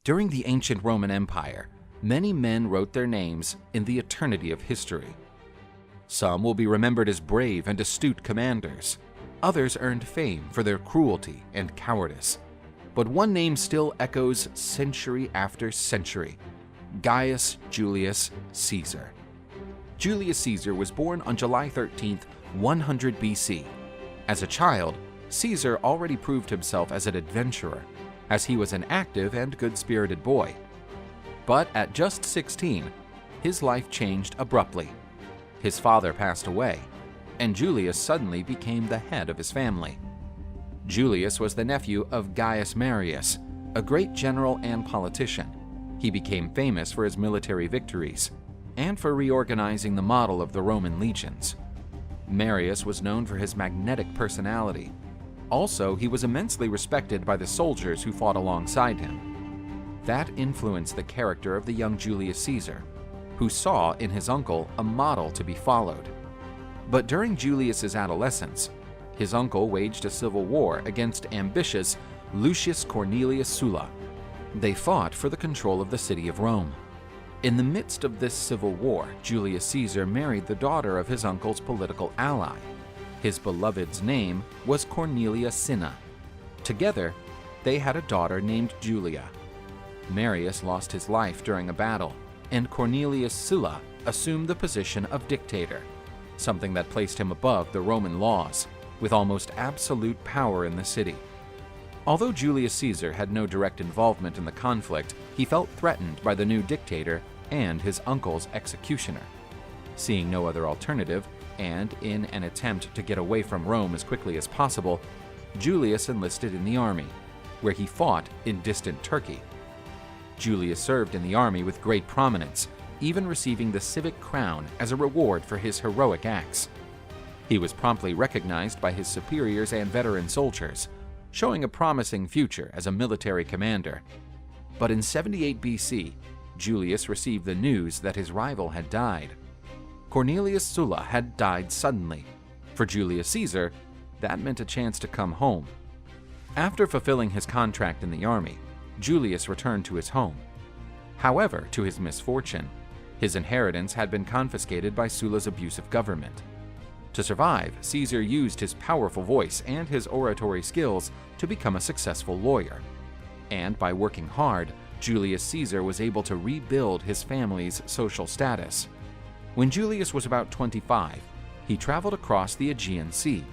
During the ancient Roman Empire, many men wrote their names in the eternity of history. Some will be remembered as brave and astute commanders. Others earned fame for their cruelty and cowardice. But one name still echoes century after century: Gaius Julius Caesar. Julius Caesar was born on July 13th, 100 BC. As a child, Caesar already proved himself as an adventurer, as he was an active and good-spirited boy. But at just 16, his life changed abruptly. His father passed away, and Julius suddenly became the head of his family. Julius was the nephew of Gaius Marius, a great general and politician. He became famous for his military victories and for reorganizing the model of the Roman legions. Marius was known for his magnetic personality. Also, he was immensely respected by the soldiers who fought alongside him. That influenced the character of the young Julius Caesar, who saw in his uncle a model to be followed. But during Julius's adolescence, his uncle waged a civil war against ambitious Lucius Cornelius Sulla. They fought for the control of the city of Rome. In the midst of this civil war, Julius Caesar married the daughter of his uncle's political ally. His beloved's name was Cornelia Cinna. Together, they had a daughter named Julia. Marius lost his life during a battle, and Cornelius Sulla assumed the position of dictator, something that placed him above the Roman laws, with almost absolute power in the city. Although Julius Caesar had no direct involvement in the conflict, he felt threatened by the new dictator and his uncle's executioner. Seeing no other alternative, and in an attempt to get away from Rome as quickly as possible, Julius enlisted in the army, where he fought in distant Turkey. Julius served in the army with great prominence, even receiving the civic crown as a reward for his heroic acts. He was promptly recognized by his superiors and veteran soldiers, showing a promising future as a military commander. But in 78 BC, Julius received the news that his rival had died. Cornelius Sulla had died suddenly. For Julius Caesar, that meant a chance to come home. After fulfilling his contract in the army, Julius returned to his home. However, to his misfortune, his inheritance had been confiscated by Sulla's abusive government. To survive, Caesar used his powerful voice and his oratory skills to become a successful lawyer. And by working hard, Julius Caesar was able to rebuild his family's social status. When Julius was about 25, he traveled across the Aegean Sea.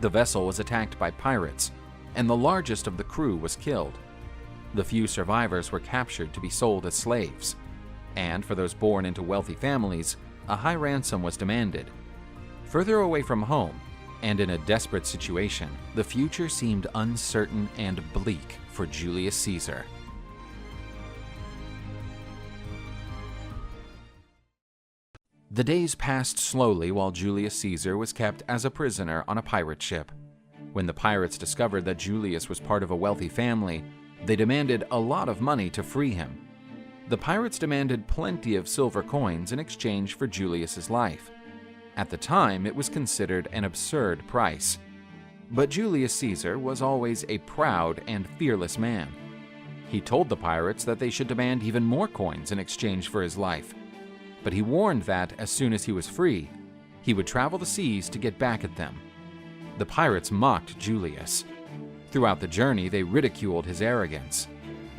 The vessel was attacked by pirates, and the largest of the crew was killed. The few survivors were captured to be sold as slaves, and for those born into wealthy families, a high ransom was demanded. Further away from home, and in a desperate situation, the future seemed uncertain and bleak for Julius Caesar. The days passed slowly while Julius Caesar was kept as a prisoner on a pirate ship. When the pirates discovered that Julius was part of a wealthy family, they demanded a lot of money to free him. The pirates demanded plenty of silver coins in exchange for Julius's life. At the time, it was considered an absurd price. But Julius Caesar was always a proud and fearless man. He told the pirates that they should demand even more coins in exchange for his life. But he warned that, as soon as he was free, he would travel the seas to get back at them. The pirates mocked Julius. Throughout the journey, they ridiculed his arrogance.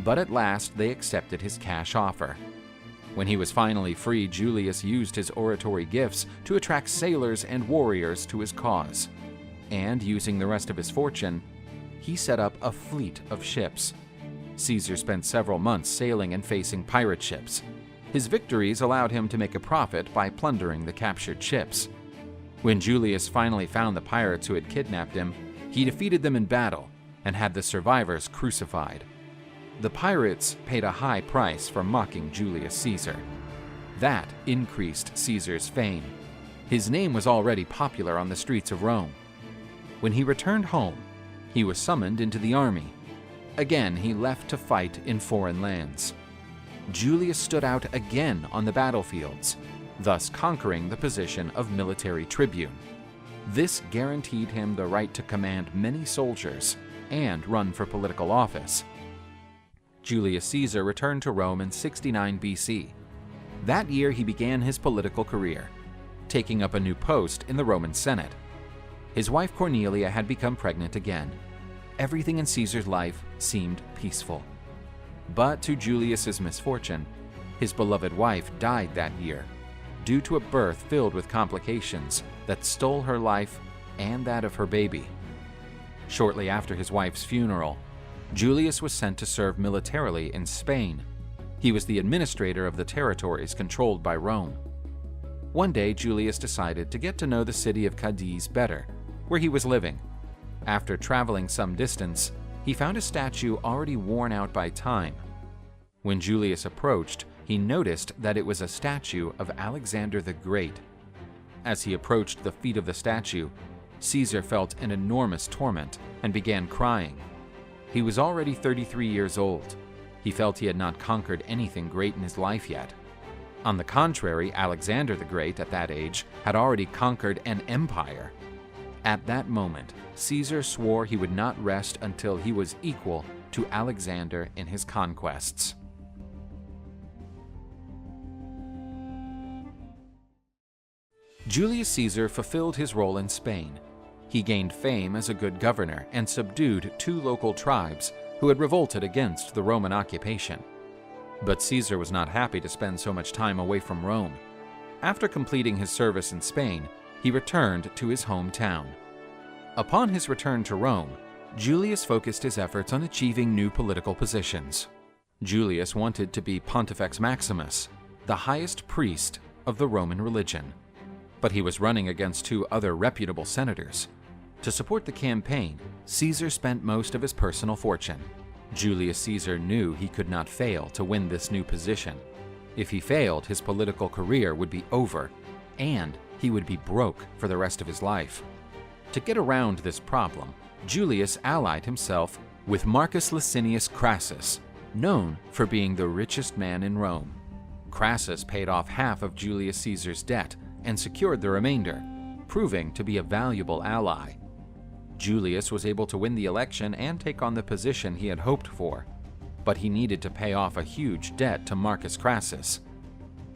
But at last, they accepted his cash offer. When he was finally free, Julius used his oratory gifts to attract sailors and warriors to his cause. And using the rest of his fortune, he set up a fleet of ships. Caesar spent several months sailing and facing pirate ships. His victories allowed him to make a profit by plundering the captured ships. When Julius finally found the pirates who had kidnapped him, he defeated them in battle and had the survivors crucified. The pirates paid a high price for mocking Julius Caesar. That increased Caesar's fame. His name was already popular on the streets of Rome. When he returned home, he was summoned into the army. Again, he left to fight in foreign lands. Julius stood out again on the battlefields, thus conquering the position of military tribune. This guaranteed him the right to command many soldiers and run for political office. Julius Caesar returned to Rome in 69 BC. That year he began his political career, taking up a new post in the Roman Senate. His wife Cornelia had become pregnant again. Everything in Caesar's life seemed peaceful. But to Julius's misfortune, his beloved wife died that year due to a birth filled with complications that stole her life and that of her baby. Shortly after his wife's funeral, Julius was sent to serve militarily in Spain. He was the administrator of the territories controlled by Rome. One day, Julius decided to get to know the city of Cadiz better, where he was living. After traveling some distance, he found a statue already worn out by time. When Julius approached, he noticed that it was a statue of Alexander the Great. As he approached the feet of the statue, Caesar felt an enormous torment and began crying. He was already 33 years old. He felt he had not conquered anything great in his life yet. On the contrary, Alexander the Great at that age had already conquered an empire. At that moment, Caesar swore he would not rest until he was equal to Alexander in his conquests. Julius Caesar fulfilled his role in Spain. He gained fame as a good governor and subdued 2 local tribes who had revolted against the Roman occupation. But Caesar was not happy to spend so much time away from Rome. After completing his service in Spain, he returned to his hometown. Upon his return to Rome, Julius focused his efforts on achieving new political positions. Julius wanted to be Pontifex Maximus, the highest priest of the Roman religion. But he was running against 2 other reputable senators. To support the campaign, Caesar spent most of his personal fortune. Julius Caesar knew he could not fail to win this new position. If he failed, his political career would be over, and he would be broke for the rest of his life. To get around this problem, Julius allied himself with Marcus Licinius Crassus, known for being the richest man in Rome. Crassus paid off half of Julius Caesar's debt and secured the remainder, proving to be a valuable ally. Julius was able to win the election and take on the position he had hoped for, but he needed to pay off a huge debt to Marcus Crassus.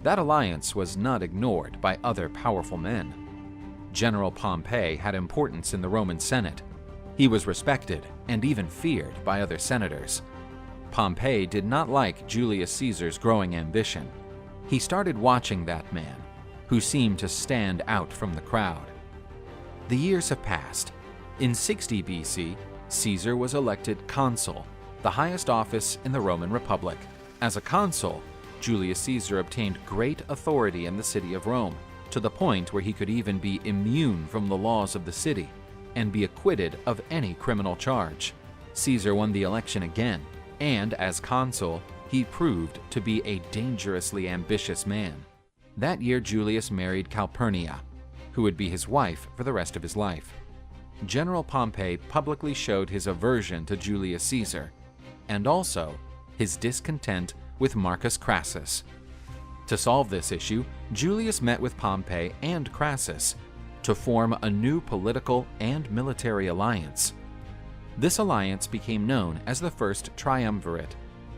That alliance was not ignored by other powerful men. General Pompey had importance in the Roman Senate. He was respected and even feared by other senators. Pompey did not like Julius Caesar's growing ambition. He started watching that man, who seemed to stand out from the crowd. The years have passed. In 60 BC, Caesar was elected consul, the highest office in the Roman Republic. As a consul, Julius Caesar obtained great authority in the city of Rome, to the point where he could even be immune from the laws of the city and be acquitted of any criminal charge. Caesar won the election again, and as consul, he proved to be a dangerously ambitious man. That year, Julius married Calpurnia, who would be his wife for the rest of his life. General Pompey publicly showed his aversion to Julius Caesar, and also his discontent with Marcus Crassus. To solve this issue, Julius met with Pompey and Crassus to form a new political and military alliance. This alliance became known as the First Triumvirate,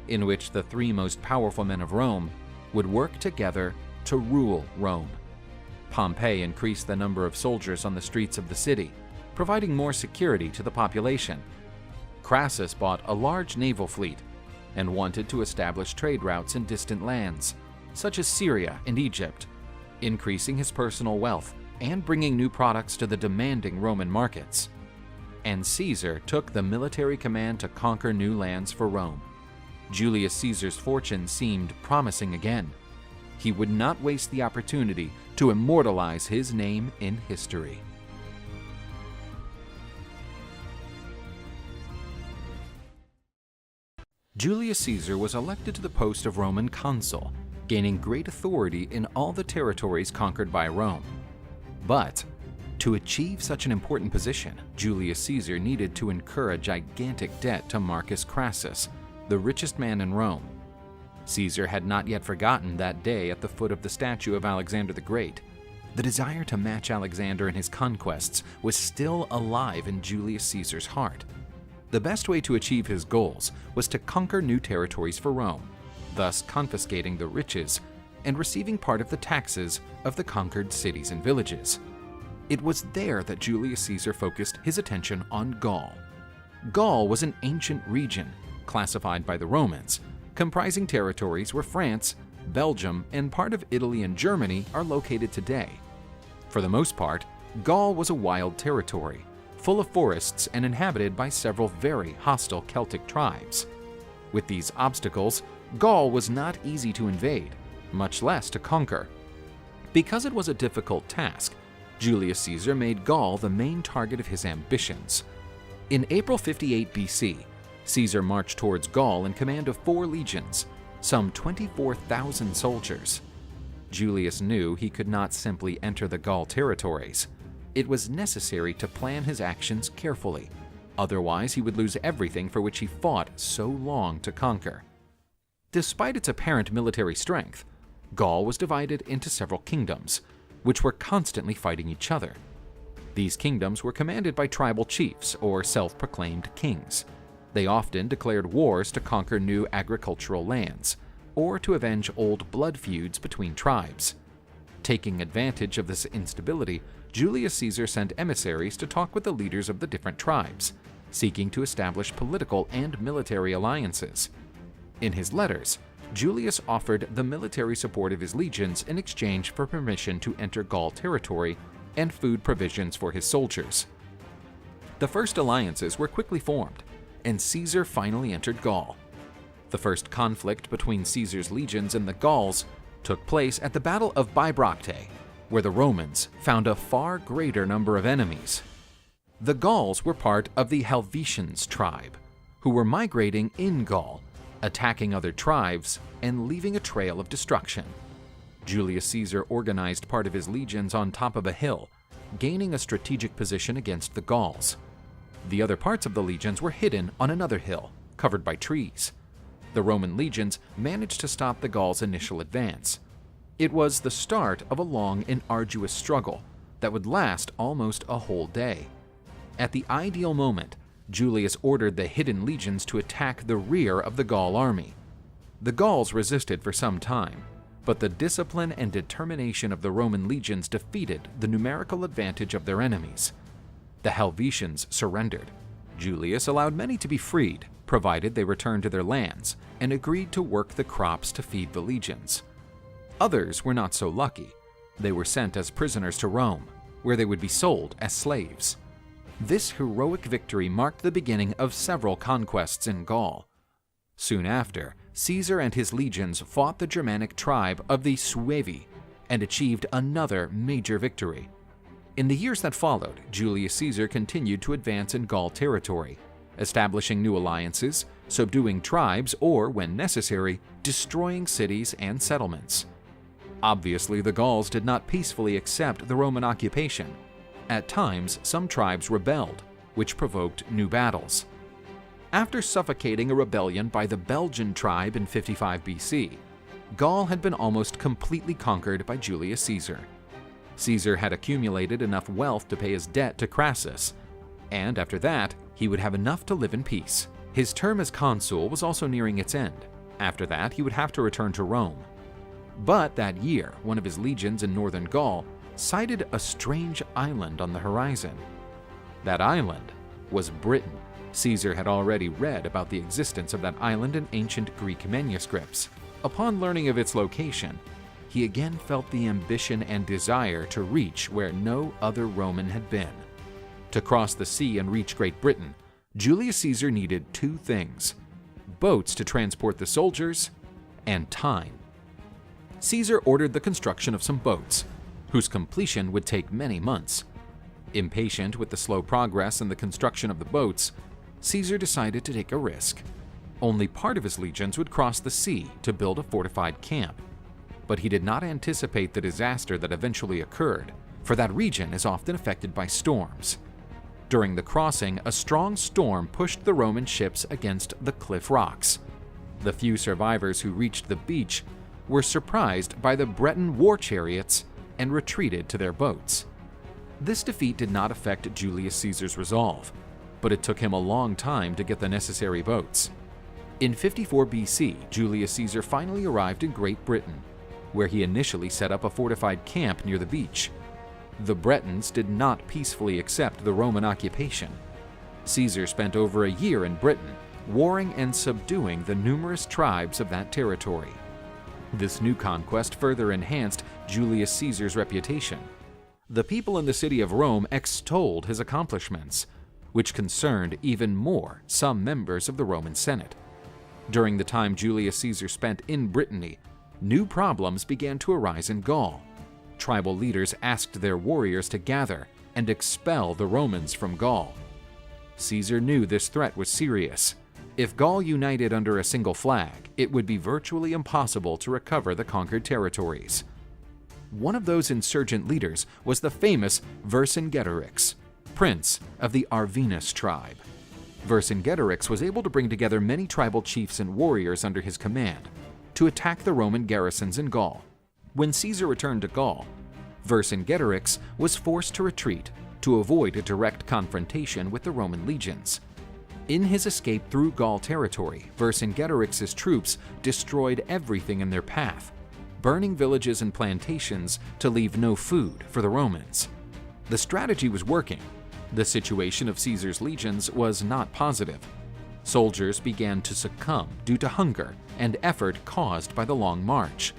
in which the 3 most powerful men of Rome would work together to rule Rome. Pompey increased the number of soldiers on the streets of the city, providing more security to the population. Crassus bought a large naval fleet and wanted to establish trade routes in distant lands, such as Syria and Egypt, increasing his personal wealth and bringing new products to the demanding Roman markets. And Caesar took the military command to conquer new lands for Rome. Julius Caesar's fortune seemed promising again. He would not waste the opportunity to immortalize his name in history. Julius Caesar was elected to the post of Roman consul, gaining great authority in all the territories conquered by Rome. But to achieve such an important position, Julius Caesar needed to incur a gigantic debt to Marcus Crassus, the richest man in Rome. Caesar had not yet forgotten that day at the foot of the statue of Alexander the Great. The desire to match Alexander in his conquests was still alive in Julius Caesar's heart. the best way to achieve his goals was to conquer new territories for Rome, thus confiscating the riches and receiving part of the taxes of the conquered cities and villages. It was there that Julius Caesar focused his attention on Gaul. Gaul was an ancient region, classified by the Romans, comprising territories where France, Belgium, and part of Italy and Germany are located today. For the most part, Gaul was a wild territory, full of forests and inhabited by several very hostile Celtic tribes. With these obstacles, Gaul was not easy to invade, much less to conquer. Because it was a difficult task, Julius Caesar made Gaul the main target of his ambitions. In April 58 BC, Caesar marched towards Gaul in command of 4 legions, some 24,000 soldiers. Julius knew he could not simply enter the Gaul territories. It was necessary to plan his actions carefully, otherwise he would lose everything for which he fought so long to conquer. Despite its apparent military strength, Gaul was divided into several kingdoms, which were constantly fighting each other. These kingdoms were commanded by tribal chiefs or self-proclaimed kings. They often declared wars to conquer new agricultural lands, or to avenge old blood feuds between tribes. Taking advantage of this instability, Julius Caesar sent emissaries to talk with the leaders of the different tribes, seeking to establish political and military alliances. In his letters, Julius offered the military support of his legions in exchange for permission to enter Gaul territory and food provisions for his soldiers. The first alliances were quickly formed, and Caesar finally entered Gaul. The first conflict between Caesar's legions and the Gauls took place at the Battle of Bibracte, where the Romans found a far greater number of enemies. The Gauls were part of the Helvetians tribe, who were migrating in Gaul, attacking other tribes and leaving a trail of destruction. Julius Caesar organized part of his legions on top of a hill, gaining a strategic position against the Gauls. The other parts of the legions were hidden on another hill, covered by trees. The Roman legions managed to stop the Gauls' initial advance. It was the start of a long and arduous struggle that would last almost a whole day. At the ideal moment, Julius ordered the hidden legions to attack the rear of the Gaul army. The Gauls resisted for some time, but the discipline and determination of the Roman legions defeated the numerical advantage of their enemies. The Helvetians surrendered. Julius allowed many to be freed, provided they returned to their lands, and agreed to work the crops to feed the legions. Others were not so lucky. They were sent as prisoners to Rome, where they would be sold as slaves. This heroic victory marked the beginning of several conquests in Gaul. Soon after, Caesar and his legions fought the Germanic tribe of the Suevi and achieved another major victory. In the years that followed, Julius Caesar continued to advance in Gaul territory, establishing new alliances, subduing tribes, or, when necessary, destroying cities and settlements. Obviously, the Gauls did not peacefully accept the Roman occupation. At times, some tribes rebelled, which provoked new battles. After suffocating a rebellion by the Belgian tribe in 55 BC, Gaul had been almost completely conquered by Julius Caesar. Caesar had accumulated enough wealth to pay his debt to Crassus, and after that, he would have enough to live in peace. His term as consul was also nearing its end. After that, he would have to return to Rome. But that year, one of his legions in northern Gaul sighted a strange island on the horizon. That island was Britain. Caesar had already read about the existence of that island in ancient Greek manuscripts. Upon learning of its location, he again felt the ambition and desire to reach where no other Roman had been. To cross the sea and reach Great Britain, Julius Caesar needed 2 things: boats to transport the soldiers, and time. Caesar ordered the construction of some boats, whose completion would take many months. Impatient with the slow progress in the construction of the boats, Caesar decided to take a risk. Only part of his legions would cross the sea to build a fortified camp. But he did not anticipate the disaster that eventually occurred, for that region is often affected by storms. During the crossing, a strong storm pushed the Roman ships against the cliff rocks. The few survivors who reached the beach were surprised by the Breton war chariots and retreated to their boats. This defeat did not affect Julius Caesar's resolve, but it took him a long time to get the necessary votes. In 54 BC, Julius Caesar finally arrived in Great Britain, where he initially set up a fortified camp near the beach. The Bretons did not peacefully accept the Roman occupation. Caesar spent over a year in Britain, warring and subduing the numerous tribes of that territory. This new conquest further enhanced Julius Caesar's reputation. The people in the city of Rome extolled his accomplishments, which concerned even more some members of the Roman Senate. During the time Julius Caesar spent in Brittany, new problems began to arise in Gaul. Tribal leaders asked their warriors to gather and expel the Romans from Gaul. Caesar knew this threat was serious. If Gaul united under a single flag, it would be virtually impossible to recover the conquered territories. One of those insurgent leaders was the famous Vercingetorix, prince of the Arvinus tribe. Vercingetorix was able to bring together many tribal chiefs and warriors under his command to attack the Roman garrisons in Gaul. When Caesar returned to Gaul, Vercingetorix was forced to retreat to avoid a direct confrontation with the Roman legions. In his escape through Gaul territory, Vercingetorix's troops destroyed everything in their path, burning villages and plantations to leave no food for the Romans. The strategy was working. The situation of Caesar's legions was not positive. Soldiers began to succumb due to hunger and effort caused by the long march.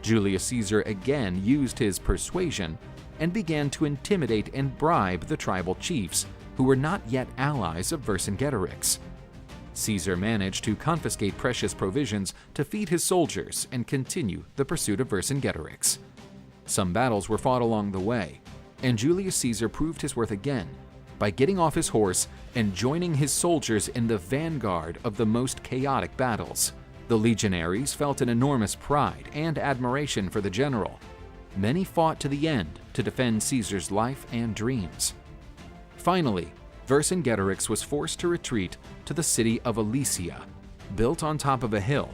Julius Caesar again used his persuasion and began to intimidate and bribe the tribal chiefs who were not yet allies of Vercingetorix. Caesar managed to confiscate precious provisions to feed his soldiers and continue the pursuit of Vercingetorix. Some battles were fought along the way, and Julius Caesar proved his worth again by getting off his horse and joining his soldiers in the vanguard of the most chaotic battles. The legionaries felt an enormous pride and admiration for the general. Many fought to the end to defend Caesar's life and dreams. Finally, Vercingetorix was forced to retreat to the city of Alesia, built on top of a hill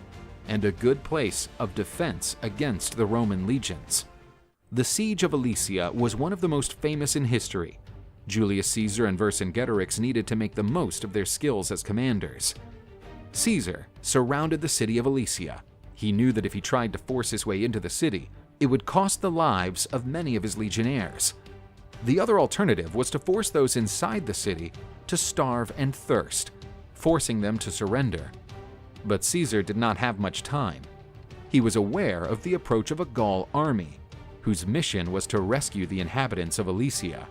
and a good place of defense against the Roman legions. The siege of Alesia was one of the most famous in history. Julius Caesar and Vercingetorix needed to make the most of their skills as commanders. Caesar surrounded the city of Alesia. He knew that if he tried to force his way into the city, it would cost the lives of many of his legionnaires. The other alternative was to force those inside the city to starve and thirst, forcing them to surrender. But Caesar did not have much time. He was aware of the approach of a Gaul army, whose mission was to rescue the inhabitants of Alesia.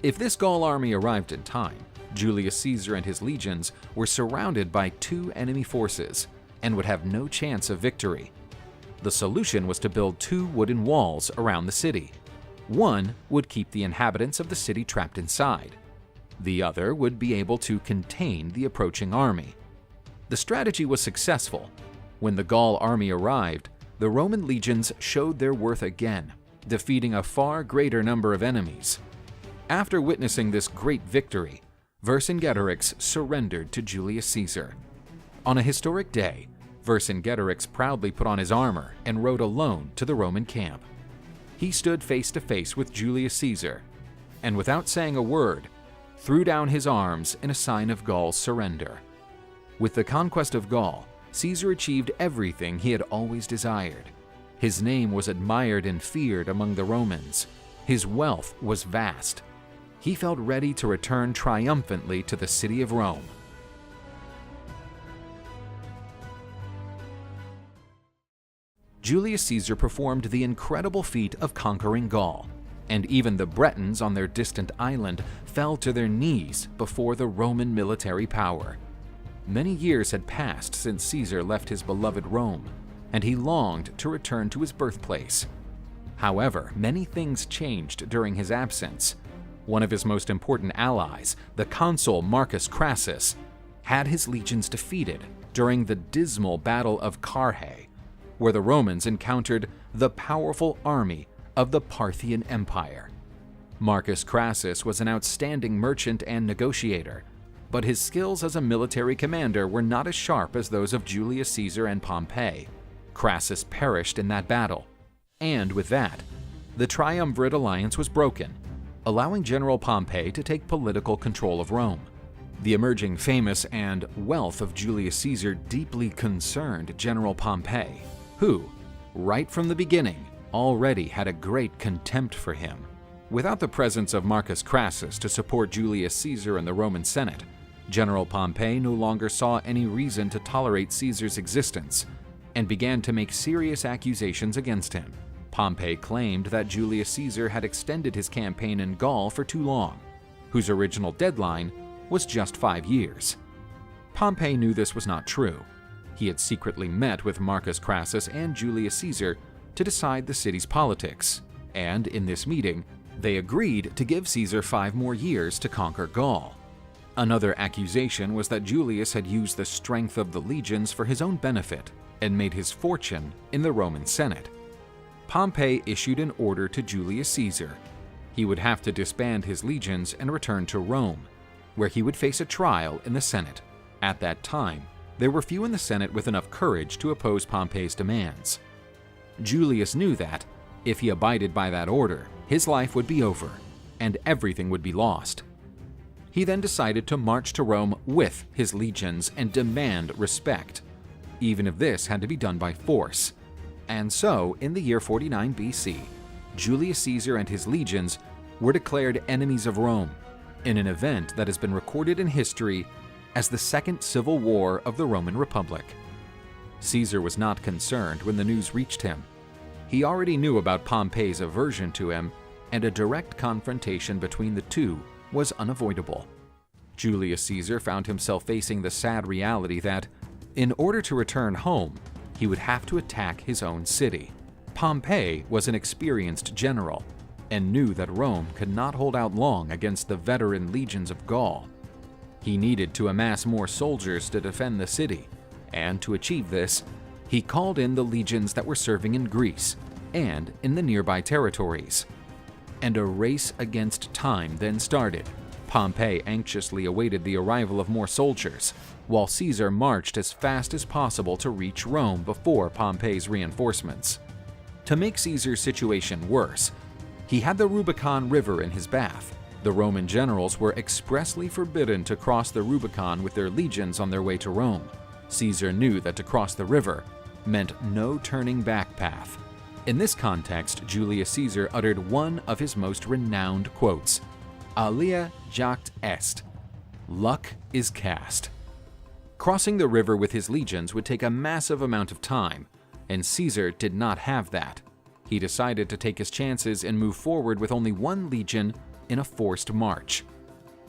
If this Gaul army arrived in time, Julius Caesar and his legions were surrounded by two enemy forces and would have no chance of victory. The solution was to build two wooden walls around the city. One would keep the inhabitants of the city trapped inside. The other would be able to contain the approaching army. The strategy was successful. When the Gaul army arrived, the Roman legions showed their worth again, defeating a far greater number of enemies. After witnessing this great victory, Vercingetorix surrendered to Julius Caesar. On a historic day, Vercingetorix proudly put on his armor and rode alone to the Roman camp. He stood face to face with Julius Caesar, and without saying a word, threw down his arms in a sign of Gaul's surrender. With the conquest of Gaul, Caesar achieved everything he had always desired. His name was admired and feared among the Romans. His wealth was vast. He felt ready to return triumphantly to the city of Rome. Julius Caesar performed the incredible feat of conquering Gaul, and even the Bretons on their distant island fell to their knees before the Roman military power. Many years had passed since Caesar left his beloved Rome, and he longed to return to his birthplace. However, many things changed during his absence. One of his most important allies, the consul Marcus Crassus, had his legions defeated during the dismal Battle of Carrhae, where the Romans encountered the powerful army of the Parthian Empire. Marcus Crassus was an outstanding merchant and negotiator, but his skills as a military commander were not as sharp as those of Julius Caesar and Pompey. Crassus perished in that battle, and with that, the triumvirate alliance was broken, allowing General Pompey to take political control of Rome. The emerging famous and wealth of Julius Caesar deeply concerned General Pompey, who, right from the beginning, already had a great contempt for him. Without the presence of Marcus Crassus to support Julius Caesar in the Roman Senate, General Pompey no longer saw any reason to tolerate Caesar's existence and began to make serious accusations against him. Pompey claimed that Julius Caesar had extended his campaign in Gaul for too long, whose original deadline was just 5 years. Pompey knew this was not true. He had secretly met with Marcus Crassus and Julius Caesar to decide the city's politics, and in this meeting, they agreed to give Caesar 5 more years to conquer Gaul. Another accusation was that Julius had used the strength of the legions for his own benefit and made his fortune in the Roman Senate. Pompey issued an order to Julius Caesar. He would have to disband his legions and return to Rome, where he would face a trial in the Senate. At that time, there were few in the Senate with enough courage to oppose Pompey's demands. Julius knew that, if he abided by that order, his life would be over, and everything would be lost. He then decided to march to Rome with his legions and demand respect, even if this had to be done by force. And so, in the year 49 BC, Julius Caesar and his legions were declared enemies of Rome, in an event that has been recorded in history as the Second Civil War of the Roman Republic. Caesar was not concerned when the news reached him. He already knew about Pompey's aversion to him, and a direct confrontation between the two was unavoidable. Julius Caesar found himself facing the sad reality that, in order to return home, he would have to attack his own city. Pompey was an experienced general and knew that Rome could not hold out long against the veteran legions of Gaul. He needed to amass more soldiers to defend the city, and to achieve this, he called in the legions that were serving in Greece and in the nearby territories. And a race against time then started. Pompey anxiously awaited the arrival of more soldiers, while Caesar marched as fast as possible to reach Rome before Pompey's reinforcements. To make Caesar's situation worse, he had the Rubicon River in his path. The Roman generals were expressly forbidden to cross the Rubicon with their legions on their way to Rome. Caesar knew that to cross the river meant no turning back path. In this context, Julius Caesar uttered one of his most renowned quotes, "Alia jacta est," luck is cast. Crossing the river with his legions would take a massive amount of time, and Caesar did not have that. He decided to take his chances and move forward with only one legion in a forced march.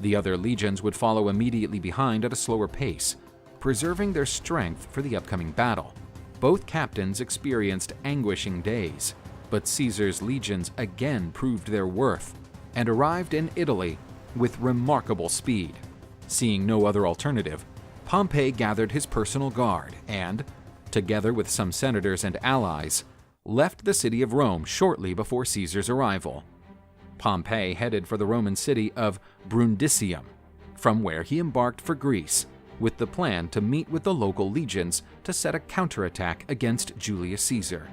The other legions would follow immediately behind at a slower pace, preserving their strength for the upcoming battle. Both captains experienced anguishing days, but Caesar's legions again proved their worth and arrived in Italy with remarkable speed. Seeing no other alternative, Pompey gathered his personal guard and, together with some senators and allies, left the city of Rome shortly before Caesar's arrival. Pompey headed for the Roman city of Brundisium, from where he embarked for Greece, with the plan to meet with the local legions to set a counterattack against Julius Caesar.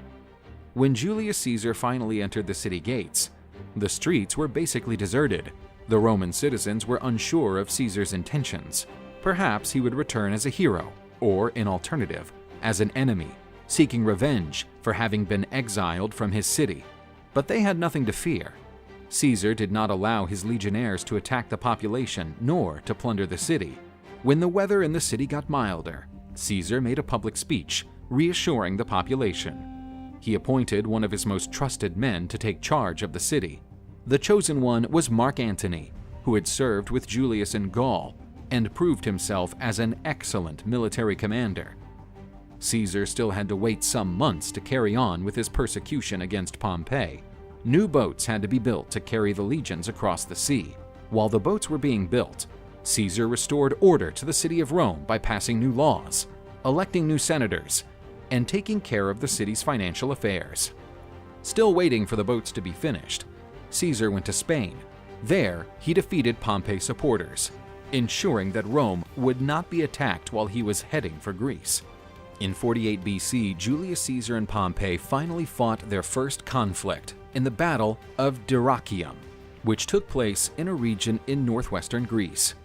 When Julius Caesar finally entered the city gates, the streets were basically deserted. The Roman citizens were unsure of Caesar's intentions. Perhaps he would return as a hero, or, in alternative, as an enemy, seeking revenge for having been exiled from his city. But they had nothing to fear. Caesar did not allow his legionnaires to attack the population nor to plunder the city. When the weather in the city got milder, Caesar made a public speech, reassuring the population. He appointed one of his most trusted men to take charge of the city. The chosen one was Mark Antony, who had served with Julius in Gaul and proved himself as an excellent military commander. Caesar still had to wait some months to carry on with his persecution against Pompey. New boats had to be built to carry the legions across the sea. While the boats were being built, Caesar restored order to the city of Rome by passing new laws, electing new senators, and taking care of the city's financial affairs. Still waiting for the boats to be finished, Caesar went to Spain. There, he defeated Pompey's supporters, ensuring that Rome would not be attacked while he was heading for Greece. In 48 BC, Julius Caesar and Pompey finally fought their first conflict in the Battle of Dyrrhachium, which took place in a region in northwestern Greece.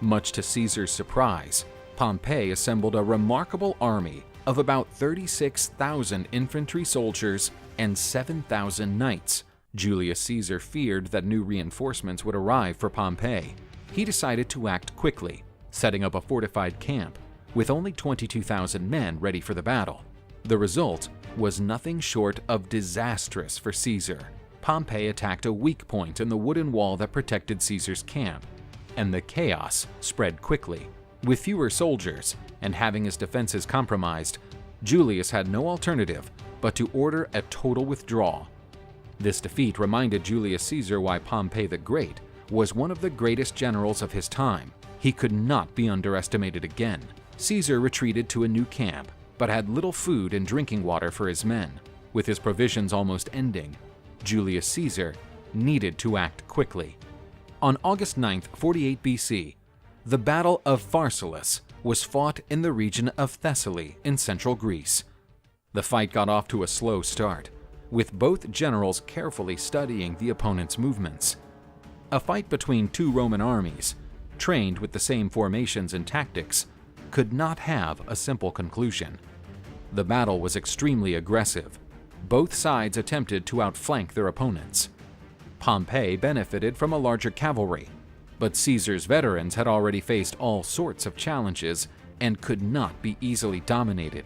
Much to Caesar's surprise, Pompey assembled a remarkable army of about 36,000 infantry soldiers and 7,000 knights. Julius Caesar feared that new reinforcements would arrive for Pompey. He decided to act quickly, setting up a fortified camp with only 22,000 men ready for the battle. The result was nothing short of disastrous for Caesar. Pompey attacked a weak point in the wooden wall that protected Caesar's camp, and the chaos spread quickly. With fewer soldiers and having his defenses compromised, Julius had no alternative but to order a total withdrawal. This defeat reminded Julius Caesar why Pompey the Great was one of the greatest generals of his time. He could not be underestimated again. Caesar retreated to a new camp, but had little food and drinking water for his men. With his provisions almost ending, Julius Caesar needed to act quickly. On August 9, 48 BC, the Battle of Pharsalus was fought in the region of Thessaly in central Greece. The fight got off to a slow start, with both generals carefully studying the opponent's movements. A fight between two Roman armies, trained with the same formations and tactics, could not have a simple conclusion. The battle was extremely aggressive. Both sides attempted to outflank their opponents. Pompey benefited from a larger cavalry, but Caesar's veterans had already faced all sorts of challenges and could not be easily dominated.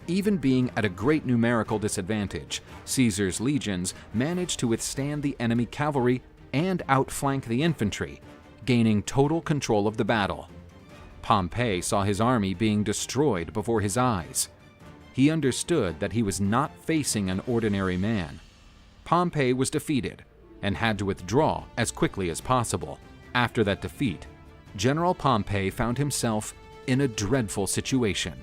Even being at a great numerical disadvantage, Caesar's legions managed to withstand the enemy cavalry and outflank the infantry, gaining total control of the battle. Pompey saw his army being destroyed before his eyes. He understood that he was not facing an ordinary man. Pompey was defeated and had to withdraw as quickly as possible. After that defeat, General Pompey found himself in a dreadful situation.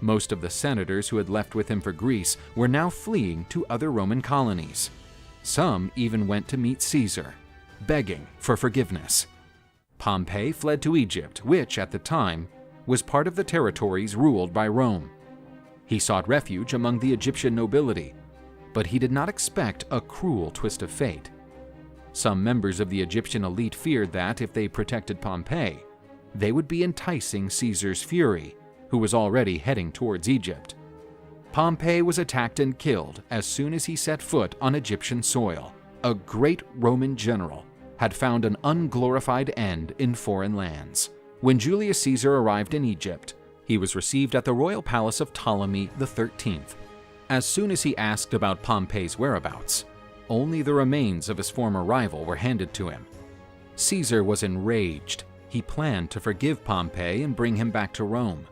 Most of the senators who had left with him for Greece were now fleeing to other Roman colonies. Some even went to meet Caesar, begging for forgiveness. Pompey fled to Egypt, which, at the time, was part of the territories ruled by Rome. He sought refuge among the Egyptian nobility, but he did not expect a cruel twist of fate. Some members of the Egyptian elite feared that if they protected Pompey, they would be enticing Caesar's fury, who was already heading towards Egypt. Pompey was attacked and killed as soon as he set foot on Egyptian soil. A great Roman general had found an unglorified end in foreign lands. When Julius Caesar arrived in Egypt, he was received at the royal palace of Ptolemy XIII. As soon as he asked about Pompey's whereabouts, only the remains of his former rival were handed to him. Caesar was enraged. He planned to forgive Pompey and bring him back to Rome.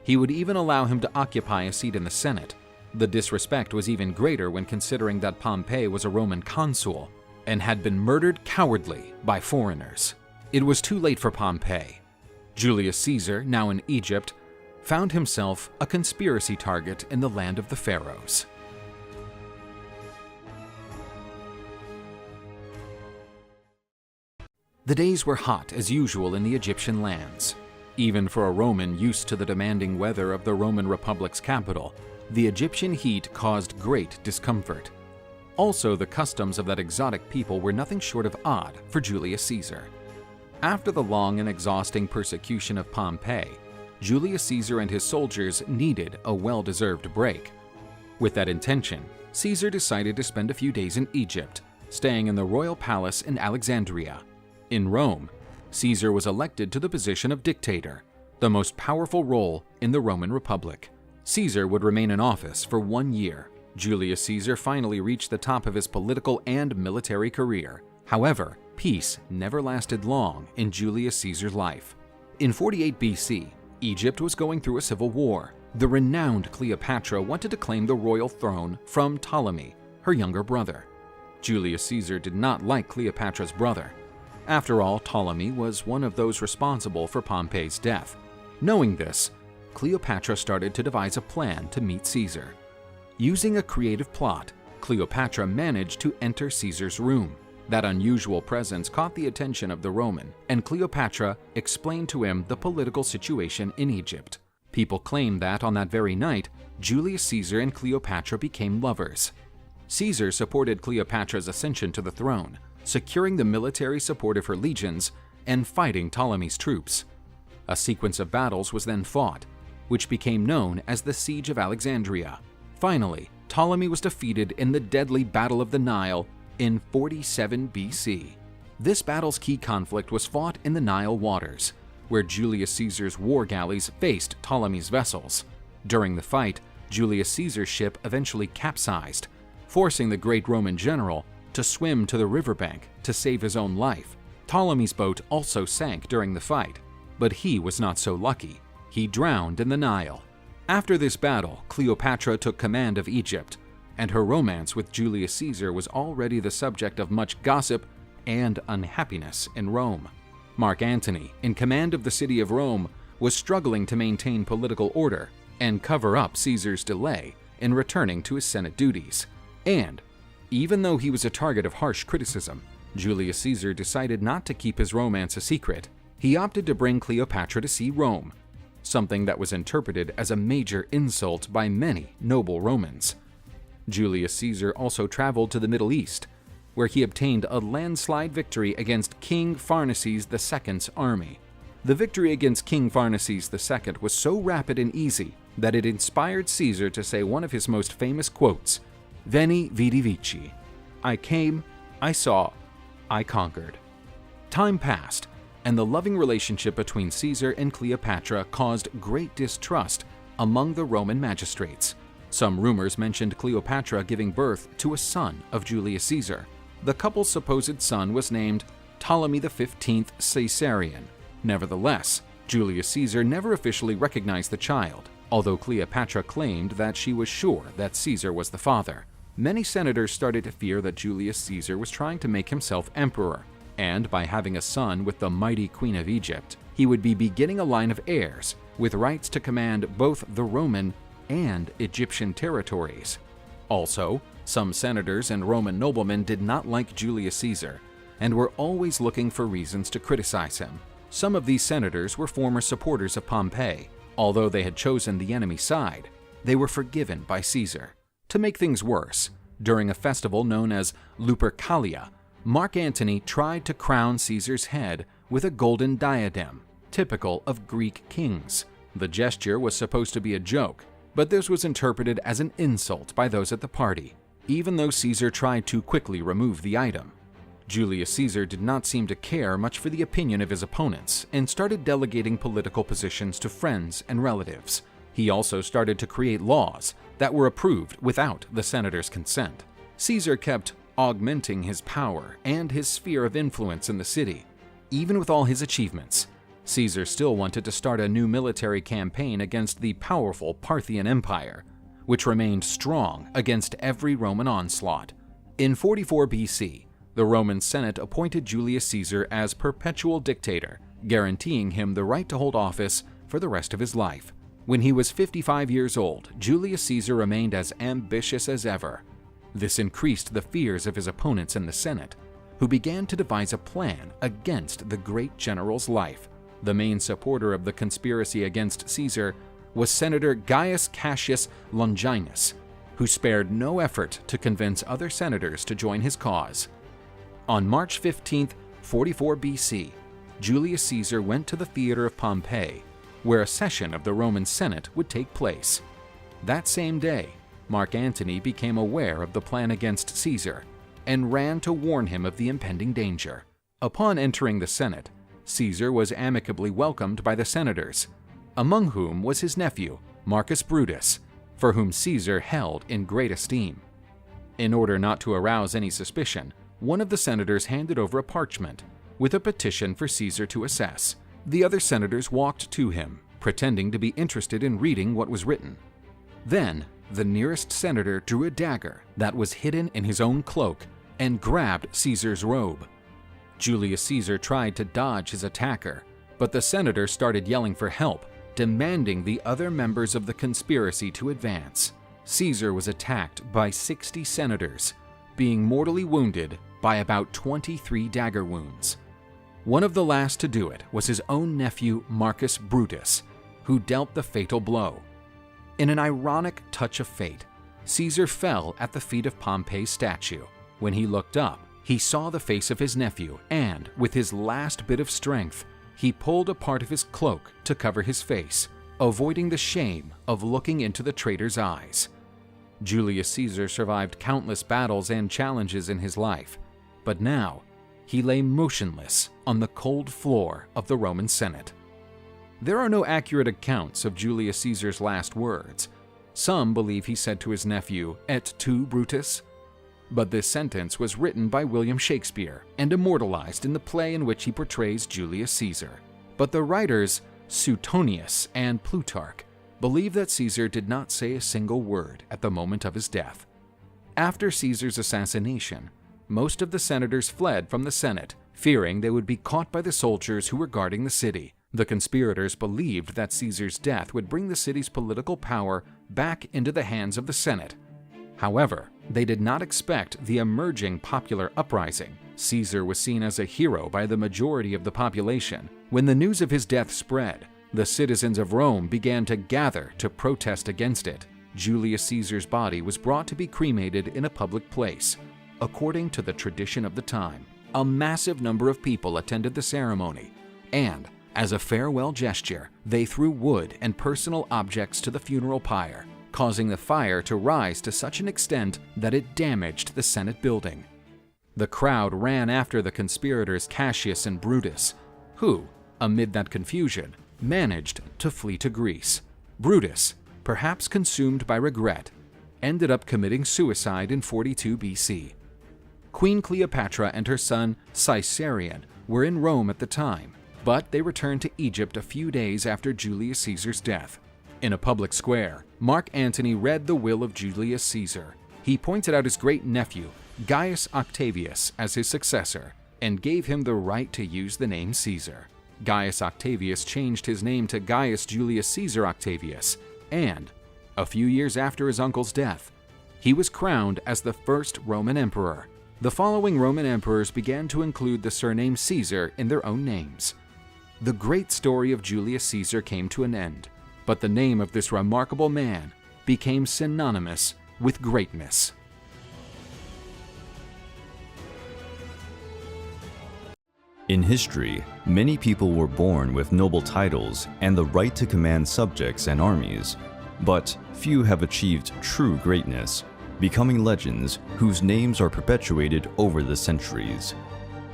He would even allow him to occupy a seat in the Senate. The disrespect was even greater when considering that Pompey was a Roman consul and had been murdered cowardly by foreigners. It was too late for Pompey. Julius Caesar, now in Egypt, found himself a conspiracy target in the land of the pharaohs. The days were hot as usual in the Egyptian lands. Even for a Roman used to the demanding weather of the Roman Republic's capital, the Egyptian heat caused great discomfort. Also, the customs of that exotic people were nothing short of odd for Julius Caesar. After the long and exhausting persecution of Pompey, Julius Caesar and his soldiers needed a well-deserved break. With that intention, Caesar decided to spend a few days in Egypt, staying in the royal palace in Alexandria. In Rome, Caesar was elected to the position of dictator, the most powerful role in the Roman Republic. Caesar would remain in office for 1 year. Julius Caesar finally reached the top of his political and military career. However, peace never lasted long in Julius Caesar's life. In 48 BC, Egypt was going through a civil war. The renowned Cleopatra wanted to claim the royal throne from Ptolemy, her younger brother. Julius Caesar did not like Cleopatra's brother. After all, Ptolemy was one of those responsible for Pompey's death. Knowing this, Cleopatra started to devise a plan to meet Caesar. Using a creative plot, Cleopatra managed to enter Caesar's room. That unusual presence caught the attention of the Roman, and Cleopatra explained to him the political situation in Egypt. People claim that on that very night, Julius Caesar and Cleopatra became lovers. Caesar supported Cleopatra's ascension to the throne, securing the military support of her legions and fighting Ptolemy's troops. A sequence of battles was then fought, which became known as the Siege of Alexandria. Finally, Ptolemy was defeated in the deadly Battle of the Nile in 47 BC. This battle's key conflict was fought in the Nile waters, where Julius Caesar's war galleys faced Ptolemy's vessels. During the fight, Julius Caesar's ship eventually capsized, forcing the great Roman general to swim to the riverbank to save his own life. Ptolemy's boat also sank during the fight, but he was not so lucky. He drowned in the Nile. After this battle, Cleopatra took command of Egypt, and her romance with Julius Caesar was already the subject of much gossip and unhappiness in Rome. Mark Antony, in command of the city of Rome, was struggling to maintain political order and cover up Caesar's delay in returning to his Senate duties. And, even though he was a target of harsh criticism, Julius Caesar decided not to keep his romance a secret. He opted to bring Cleopatra to see Rome, something that was interpreted as a major insult by many noble Romans. Julius Caesar also traveled to the Middle East, where he obtained a landslide victory against King Pharnaces II's army. The victory against King Pharnaces II was so rapid and easy that it inspired Caesar to say one of his most famous quotes, "Veni, vidi, vici." I came, I saw, I conquered. Time passed, and the loving relationship between Caesar and Cleopatra caused great distrust among the Roman magistrates. Some rumors mentioned Cleopatra giving birth to a son of Julius Caesar. The couple's supposed son was named Ptolemy XV Caesarion. Nevertheless, Julius Caesar never officially recognized the child, although Cleopatra claimed that she was sure that Caesar was the father. Many senators started to fear that Julius Caesar was trying to make himself emperor, and by having a son with the mighty Queen of Egypt, he would be beginning a line of heirs with rights to command both the Roman and Egyptian territories. Also, some senators and Roman noblemen did not like Julius Caesar and were always looking for reasons to criticize him. Some of these senators were former supporters of Pompey. Although they had chosen the enemy side, they were forgiven by Caesar. To make things worse, during a festival known as Lupercalia, Mark Antony tried to crown Caesar's head with a golden diadem, typical of Greek kings. The gesture was supposed to be a joke, but this was interpreted as an insult by those at the party, even though Caesar tried to quickly remove the item. Julius Caesar did not seem to care much for the opinion of his opponents and started delegating political positions to friends and relatives. He also started to create laws that were approved without the senators' consent. Caesar kept augmenting his power and his sphere of influence in the city. Even with all his achievements, Caesar still wanted to start a new military campaign against the powerful Parthian Empire, which remained strong against every Roman onslaught. In 44 BC, the Roman Senate appointed Julius Caesar as perpetual dictator, guaranteeing him the right to hold office for the rest of his life. When he was 55 years old, Julius Caesar remained as ambitious as ever. This increased the fears of his opponents in the Senate, who began to devise a plan against the great general's life. The main supporter of the conspiracy against Caesar was Senator Gaius Cassius Longinus, who spared no effort to convince other senators to join his cause. On March 15, 44 BC, Julius Caesar went to the theater of Pompeii, where a session of the Roman Senate would take place. That same day, Mark Antony became aware of the plan against Caesar and ran to warn him of the impending danger. Upon entering the Senate, Caesar was amicably welcomed by the senators, among whom was his nephew, Marcus Brutus, for whom Caesar held in great esteem. In order not to arouse any suspicion, one of the senators handed over a parchment with a petition for Caesar to assess. The other senators walked to him, pretending to be interested in reading what was written. Then, the nearest senator drew a dagger that was hidden in his own cloak and grabbed Caesar's robe. Julius Caesar tried to dodge his attacker, but the senator started yelling for help, demanding the other members of the conspiracy to advance. Caesar was attacked by 60 senators, being mortally wounded by about 23 dagger wounds. One of the last to do it was his own nephew Marcus Brutus, who dealt the fatal blow. In an ironic touch of fate, Caesar fell at the feet of Pompey's statue. When he looked up, He saw the face of his nephew and, with his last bit of strength, he pulled a part of his cloak to cover his face, avoiding the shame of looking into the traitor's eyes. Julius Caesar survived countless battles and challenges in his life, but now he lay motionless on the cold floor of the Roman Senate. There are no accurate accounts of Julius Caesar's last words. Some believe he said to his nephew, "Et tu, Brutus?" But this sentence was written by William Shakespeare and immortalized in the play in which he portrays Julius Caesar. But the writers Suetonius and Plutarch believe that Caesar did not say a single word at the moment of his death. After Caesar's assassination, most of the senators fled from the Senate, fearing they would be caught by the soldiers who were guarding the city. The conspirators believed that Caesar's death would bring the city's political power back into the hands of the Senate. However, they did not expect the emerging popular uprising. Caesar was seen as a hero by the majority of the population. When the news of his death spread, the citizens of Rome began to gather to protest against it. Julius Caesar's body was brought to be cremated in a public place. According to the tradition of the time, a massive number of people attended the ceremony, and, as a farewell gesture, they threw wood and personal objects to the funeral pyre, causing the fire to rise to such an extent that it damaged the Senate building. The crowd ran after the conspirators Cassius and Brutus, who, amid that confusion, managed to flee to Greece. Brutus, perhaps consumed by regret, ended up committing suicide in 42 BC. Queen Cleopatra and her son Caesarion were in Rome at the time, but they returned to Egypt a few days after Julius Caesar's death. In a public square, Mark Antony read the will of Julius Caesar. He pointed out his great-nephew, Gaius Octavius, as his successor, and gave him the right to use the name Caesar. Gaius Octavius changed his name to Gaius Julius Caesar Octavius, and, a few years after his uncle's death, he was crowned as the first Roman emperor. The following Roman emperors began to include the surname Caesar in their own names. The great story of Julius Caesar came to an end, but the name of this remarkable man became synonymous with greatness. In history, many people were born with noble titles and the right to command subjects and armies, but few have achieved true greatness, becoming legends whose names are perpetuated over the centuries.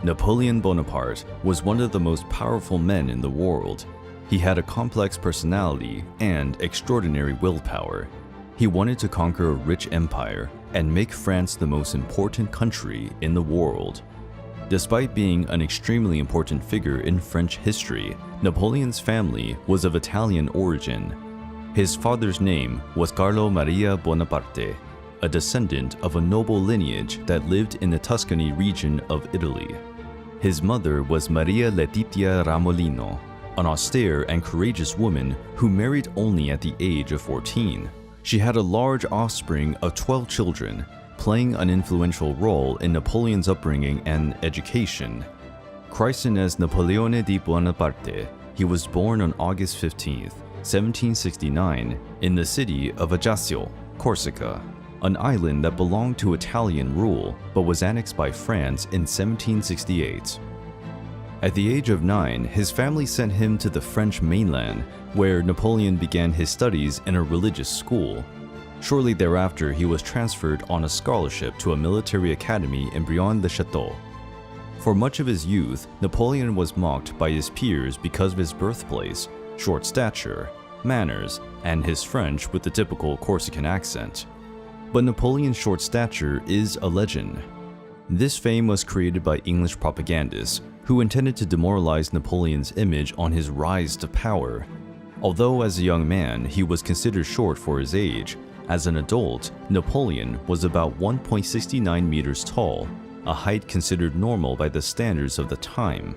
Napoleon Bonaparte was one of the most powerful men in the world. He had a complex personality and extraordinary willpower. He wanted to conquer a rich empire and make France the most important country in the world. Despite being an extremely important figure in French history, Napoleon's family was of Italian origin. His father's name was Carlo Maria Bonaparte, a descendant of a noble lineage that lived in the Tuscany region of Italy. His mother was Maria Letizia Ramolino, an austere and courageous woman who married only at the age of 14. She had a large offspring of 12 children, playing an influential role in Napoleon's upbringing and education. Christened as Napoleone di Bonaparte, he was born on August 15, 1769, in the city of Ajaccio, Corsica, an island that belonged to Italian rule but was annexed by France in 1768. At the age of 9, his family sent him to the French mainland, where Napoleon began his studies in a religious school. Shortly thereafter, he was transferred on a scholarship to a military academy in Brion-le-Château. For much of his youth, Napoleon was mocked by his peers because of his birthplace, short stature, manners, and his French with the typical Corsican accent. But Napoleon's short stature is a legend. This fame was created by English propagandists who intended to demoralize Napoleon's image on his rise to power. Although as a young man he was considered short for his age, as an adult, Napoleon was about 1.69 meters tall, a height considered normal by the standards of the time.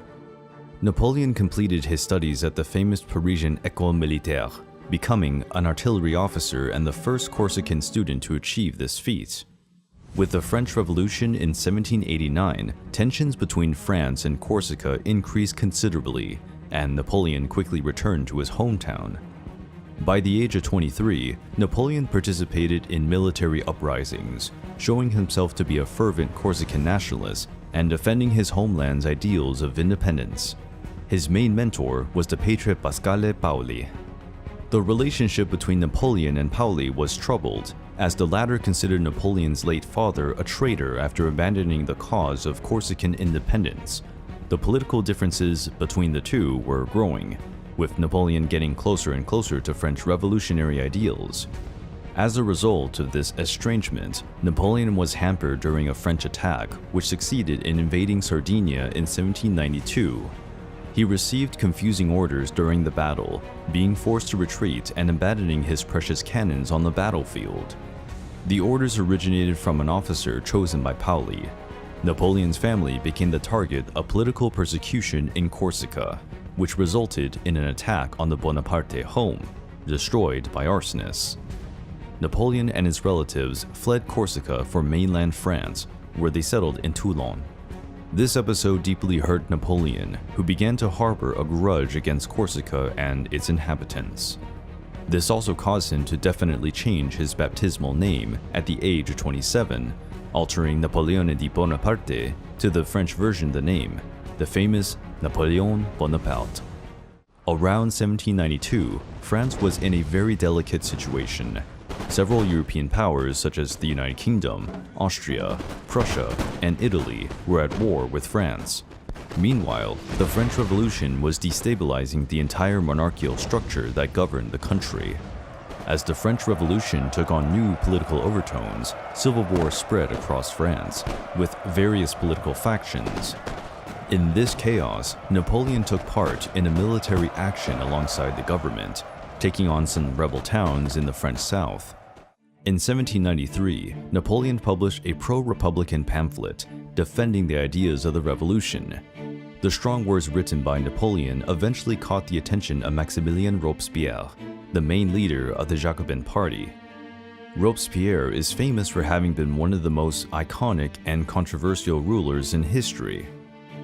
Napoleon completed his studies at the famous Parisian École Militaire, becoming an artillery officer and the first Corsican student to achieve this feat. With the French Revolution in 1789, tensions between France and Corsica increased considerably, and Napoleon quickly returned to his hometown. By the age of 23, Napoleon participated in military uprisings, showing himself to be a fervent Corsican nationalist and defending his homeland's ideals of independence. His main mentor was the patriot Pasquale Paoli. The relationship between Napoleon and Paoli was troubled, as the latter considered Napoleon's late father a traitor after abandoning the cause of Corsican independence. The political differences between the two were growing, with Napoleon getting closer and closer to French revolutionary ideals. As a result of this estrangement, Napoleon was hampered during a French attack, which succeeded in invading Sardinia in 1792. He received confusing orders during the battle, being forced to retreat and abandoning his precious cannons on the battlefield. The orders originated from an officer chosen by Paoli. Napoleon's family became the target of political persecution in Corsica, which resulted in an attack on the Bonaparte home, destroyed by arsonists. Napoleon and his relatives fled Corsica for mainland France, where they settled in Toulon. This episode deeply hurt Napoleon, who began to harbor a grudge against Corsica and its inhabitants. This also caused him to definitely change his baptismal name at the age of 27, altering Napoleone di Bonaparte to the French version of the name, the famous Napoleon Bonaparte. Around 1792, France was in a very delicate situation. Several European powers such as the United Kingdom, Austria, Prussia, and Italy were at war with France. Meanwhile, the French Revolution was destabilizing the entire monarchical structure that governed the country. As the French Revolution took on new political overtones, civil war spread across France, with various political factions. In this chaos, Napoleon took part in a military action alongside the government, taking on some rebel towns in the French South. In 1793, Napoleon published a pro-republican pamphlet defending the ideas of the revolution. The strong words written by Napoleon eventually caught the attention of Maximilien Robespierre, the main leader of the Jacobin Party. Robespierre is famous for having been one of the most iconic and controversial rulers in history.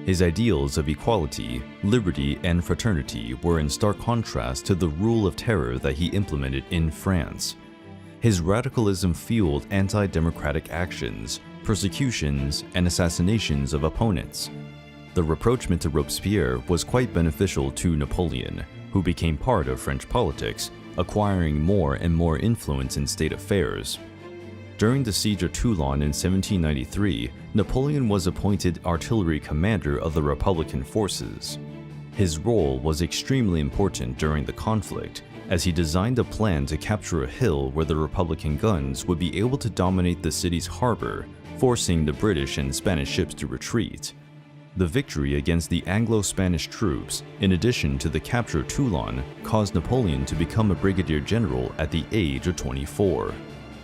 His ideals of equality, liberty, and fraternity were in stark contrast to the rule of terror that he implemented in France. His radicalism fueled anti-democratic actions, persecutions, and assassinations of opponents. The rapprochement to Robespierre was quite beneficial to Napoleon, who became part of French politics, acquiring more and more influence in state affairs. During the siege of Toulon in 1793, Napoleon was appointed artillery commander of the Republican forces. His role was extremely important during the conflict, as he designed a plan to capture a hill where the Republican guns would be able to dominate the city's harbor, forcing the British and Spanish ships to retreat. The victory against the Anglo-Spanish troops, in addition to the capture of Toulon, caused Napoleon to become a brigadier general at the age of 24.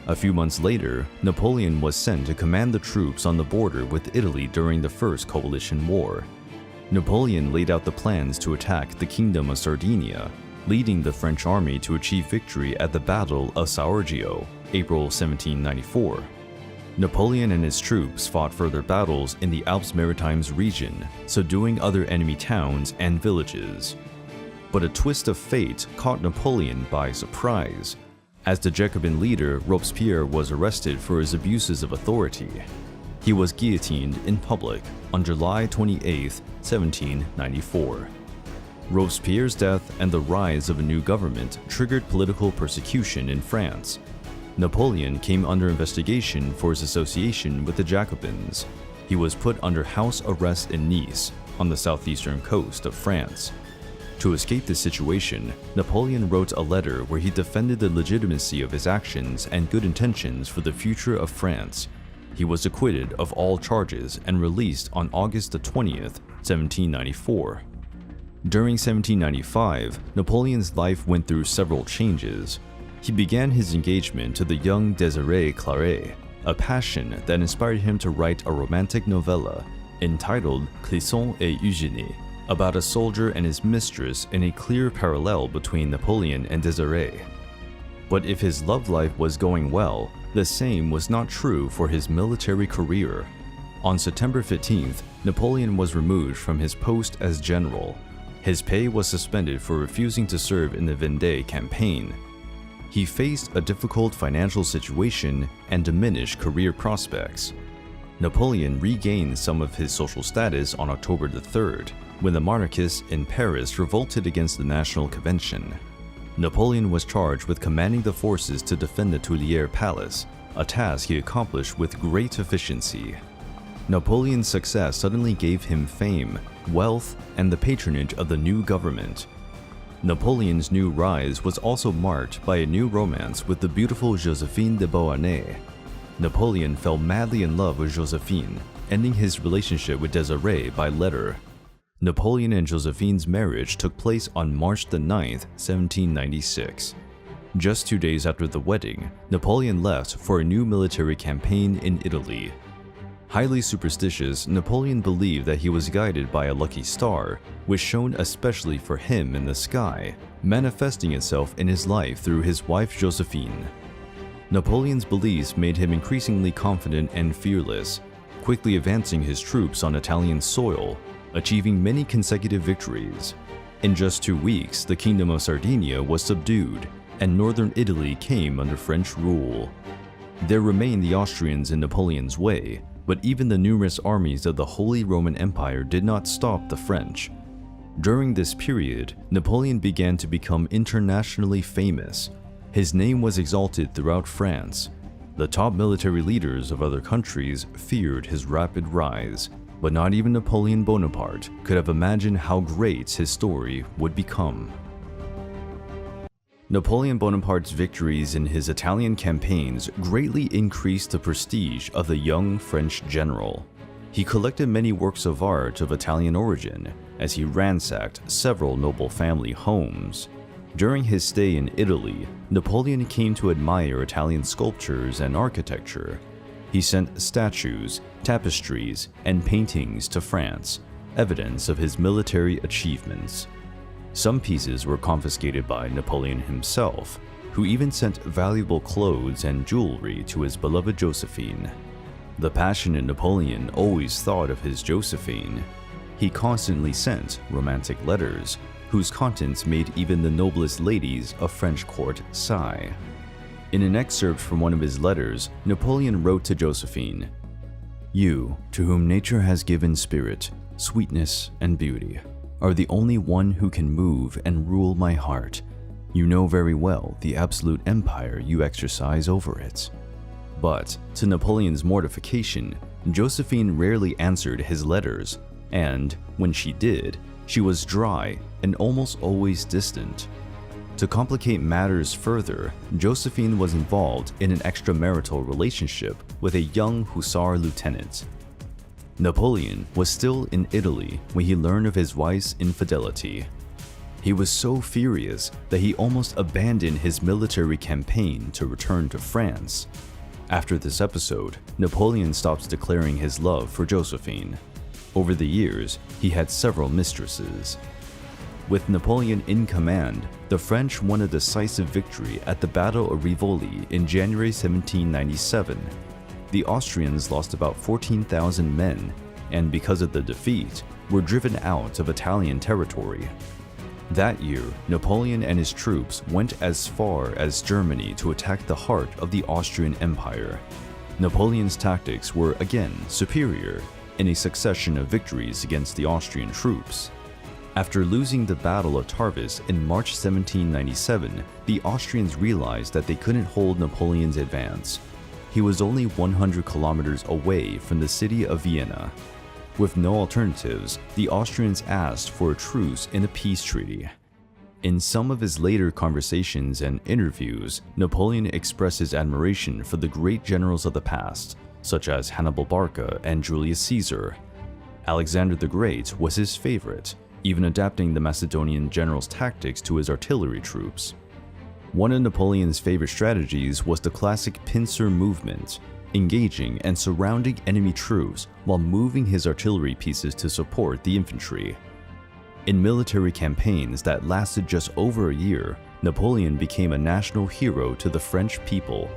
A few months later, Napoleon was sent to command the troops on the border with Italy during the First Coalition War. Napoleon laid out the plans to attack the Kingdom of Sardinia, leading the French army to achieve victory at the Battle of Saorgio, April 1794. Napoleon and his troops fought further battles in the Alpes-Maritimes region, subduing other enemy towns and villages. But a twist of fate caught Napoleon by surprise, as the Jacobin leader Robespierre was arrested for his abuses of authority. He was guillotined in public on July 28, 1794. Robespierre's death and the rise of a new government triggered political persecution in France. Napoleon came under investigation for his association with the Jacobins. He was put under house arrest in Nice, on the southeastern coast of France. To escape this situation, Napoleon wrote a letter where he defended the legitimacy of his actions and good intentions for the future of France. He was acquitted of all charges and released on August 20th, 1794. During 1795, Napoleon's life went through several changes. He began his engagement to the young Désirée Claret, a passion that inspired him to write a romantic novella entitled Clisson et Eugénie, about a soldier and his mistress in a clear parallel between Napoleon and Désirée. But if his love life was going well, the same was not true for his military career. On September 15th, Napoleon was removed from his post as general. His pay was suspended for refusing to serve in the Vendée campaign. He faced a difficult financial situation and diminished career prospects. Napoleon regained some of his social status on October the 3rd, when the monarchists in Paris revolted against the National Convention. Napoleon was charged with commanding the forces to defend the Tuileries Palace, a task he accomplished with great efficiency. Napoleon's success suddenly gave him fame, wealth, and the patronage of the new government. Napoleon's new rise was also marked by a new romance with the beautiful Josephine de Beauharnais. Napoleon fell madly in love with Josephine, ending his relationship with Desiree by letter. Napoleon and Josephine's marriage took place on March the 9th, 1796. Just 2 days after the wedding, Napoleon left for a new military campaign in Italy. Highly superstitious, Napoleon believed that he was guided by a lucky star, which shone especially for him in the sky, manifesting itself in his life through his wife Josephine. Napoleon's beliefs made him increasingly confident and fearless, quickly advancing his troops on Italian soil, achieving many consecutive victories. In just 2 weeks, the Kingdom of Sardinia was subdued, and northern Italy came under French rule. There remained the Austrians in Napoleon's way, but even the numerous armies of the Holy Roman Empire did not stop the French. During this period, Napoleon began to become internationally famous. His name was exalted throughout France. The top military leaders of other countries feared his rapid rise, but not even Napoleon Bonaparte could have imagined how great his story would become. Napoleon Bonaparte's victories in his Italian campaigns greatly increased the prestige of the young French general. He collected many works of art of Italian origin as he ransacked several noble family homes. During his stay in Italy, Napoleon came to admire Italian sculptures and architecture. He sent statues, tapestries, and paintings to France, evidence of his military achievements. Some pieces were confiscated by Napoleon himself, who even sent valuable clothes and jewelry to his beloved Josephine. The passionate Napoleon always thought of his Josephine. He constantly sent romantic letters, whose contents made even the noblest ladies of French court sigh. In an excerpt from one of his letters, Napoleon wrote to Josephine, "You, to whom nature has given spirit, sweetness, and beauty, are the only one who can move and rule my heart. You know very well the absolute empire you exercise over it." But, to Napoleon's mortification, Josephine rarely answered his letters, and, when she did, she was dry and almost always distant. To complicate matters further, Josephine was involved in an extramarital relationship with a young hussar lieutenant. Napoleon was still in Italy when he learned of his wife's infidelity. He was so furious that he almost abandoned his military campaign to return to France. After this episode, Napoleon stops declaring his love for Josephine. Over the years, he had several mistresses. With Napoleon in command, the French won a decisive victory at the Battle of Rivoli in January 1797. The Austrians lost about 14,000 men, and because of the defeat, were driven out of Italian territory. That year, Napoleon and his troops went as far as Germany to attack the heart of the Austrian Empire. Napoleon's tactics were again superior in a succession of victories against the Austrian troops. After losing the Battle of Tarvis in March 1797, the Austrians realized that they couldn't hold Napoleon's advance. He was only 100 kilometers away from the city of Vienna. With no alternatives, the Austrians asked for a truce in a peace treaty. In some of his later conversations and interviews, Napoleon expressed his admiration for the great generals of the past, such as Hannibal Barca and Julius Caesar. Alexander the Great was his favorite, even adapting the Macedonian general's tactics to his artillery troops. One of Napoleon's favorite strategies was the classic pincer movement, engaging and surrounding enemy troops while moving his artillery pieces to support the infantry. In military campaigns that lasted just over a year, Napoleon became a national hero to the French people.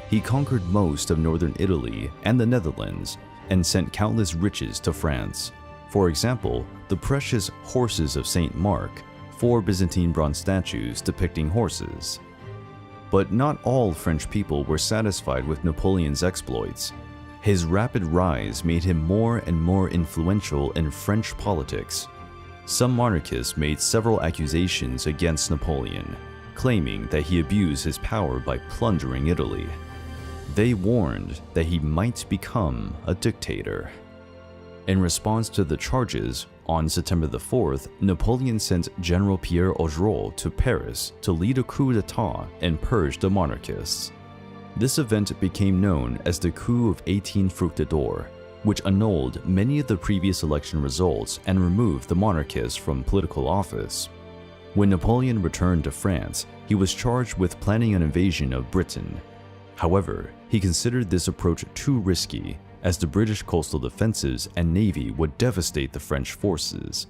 He conquered most of northern Italy and the Netherlands, and sent countless riches to France. For example, the precious Horses of St. Mark, 4 Byzantine bronze statues depicting horses. But not all French people were satisfied with Napoleon's exploits. His rapid rise made him more and more influential in French politics. Some monarchists made several accusations against Napoleon, claiming that he abused his power by plundering Italy. They warned that he might become a dictator. In response to the charges, on September the 4th, Napoleon sent General Pierre Augereau to Paris to lead a coup d'etat and purge the monarchists. This event became known as the Coup of 18 Fructidor, which annulled many of the previous election results and removed the monarchists from political office. When Napoleon returned to France, he was charged with planning an invasion of Britain. However, he considered this approach too risky, as the British coastal defenses and navy would devastate the French forces.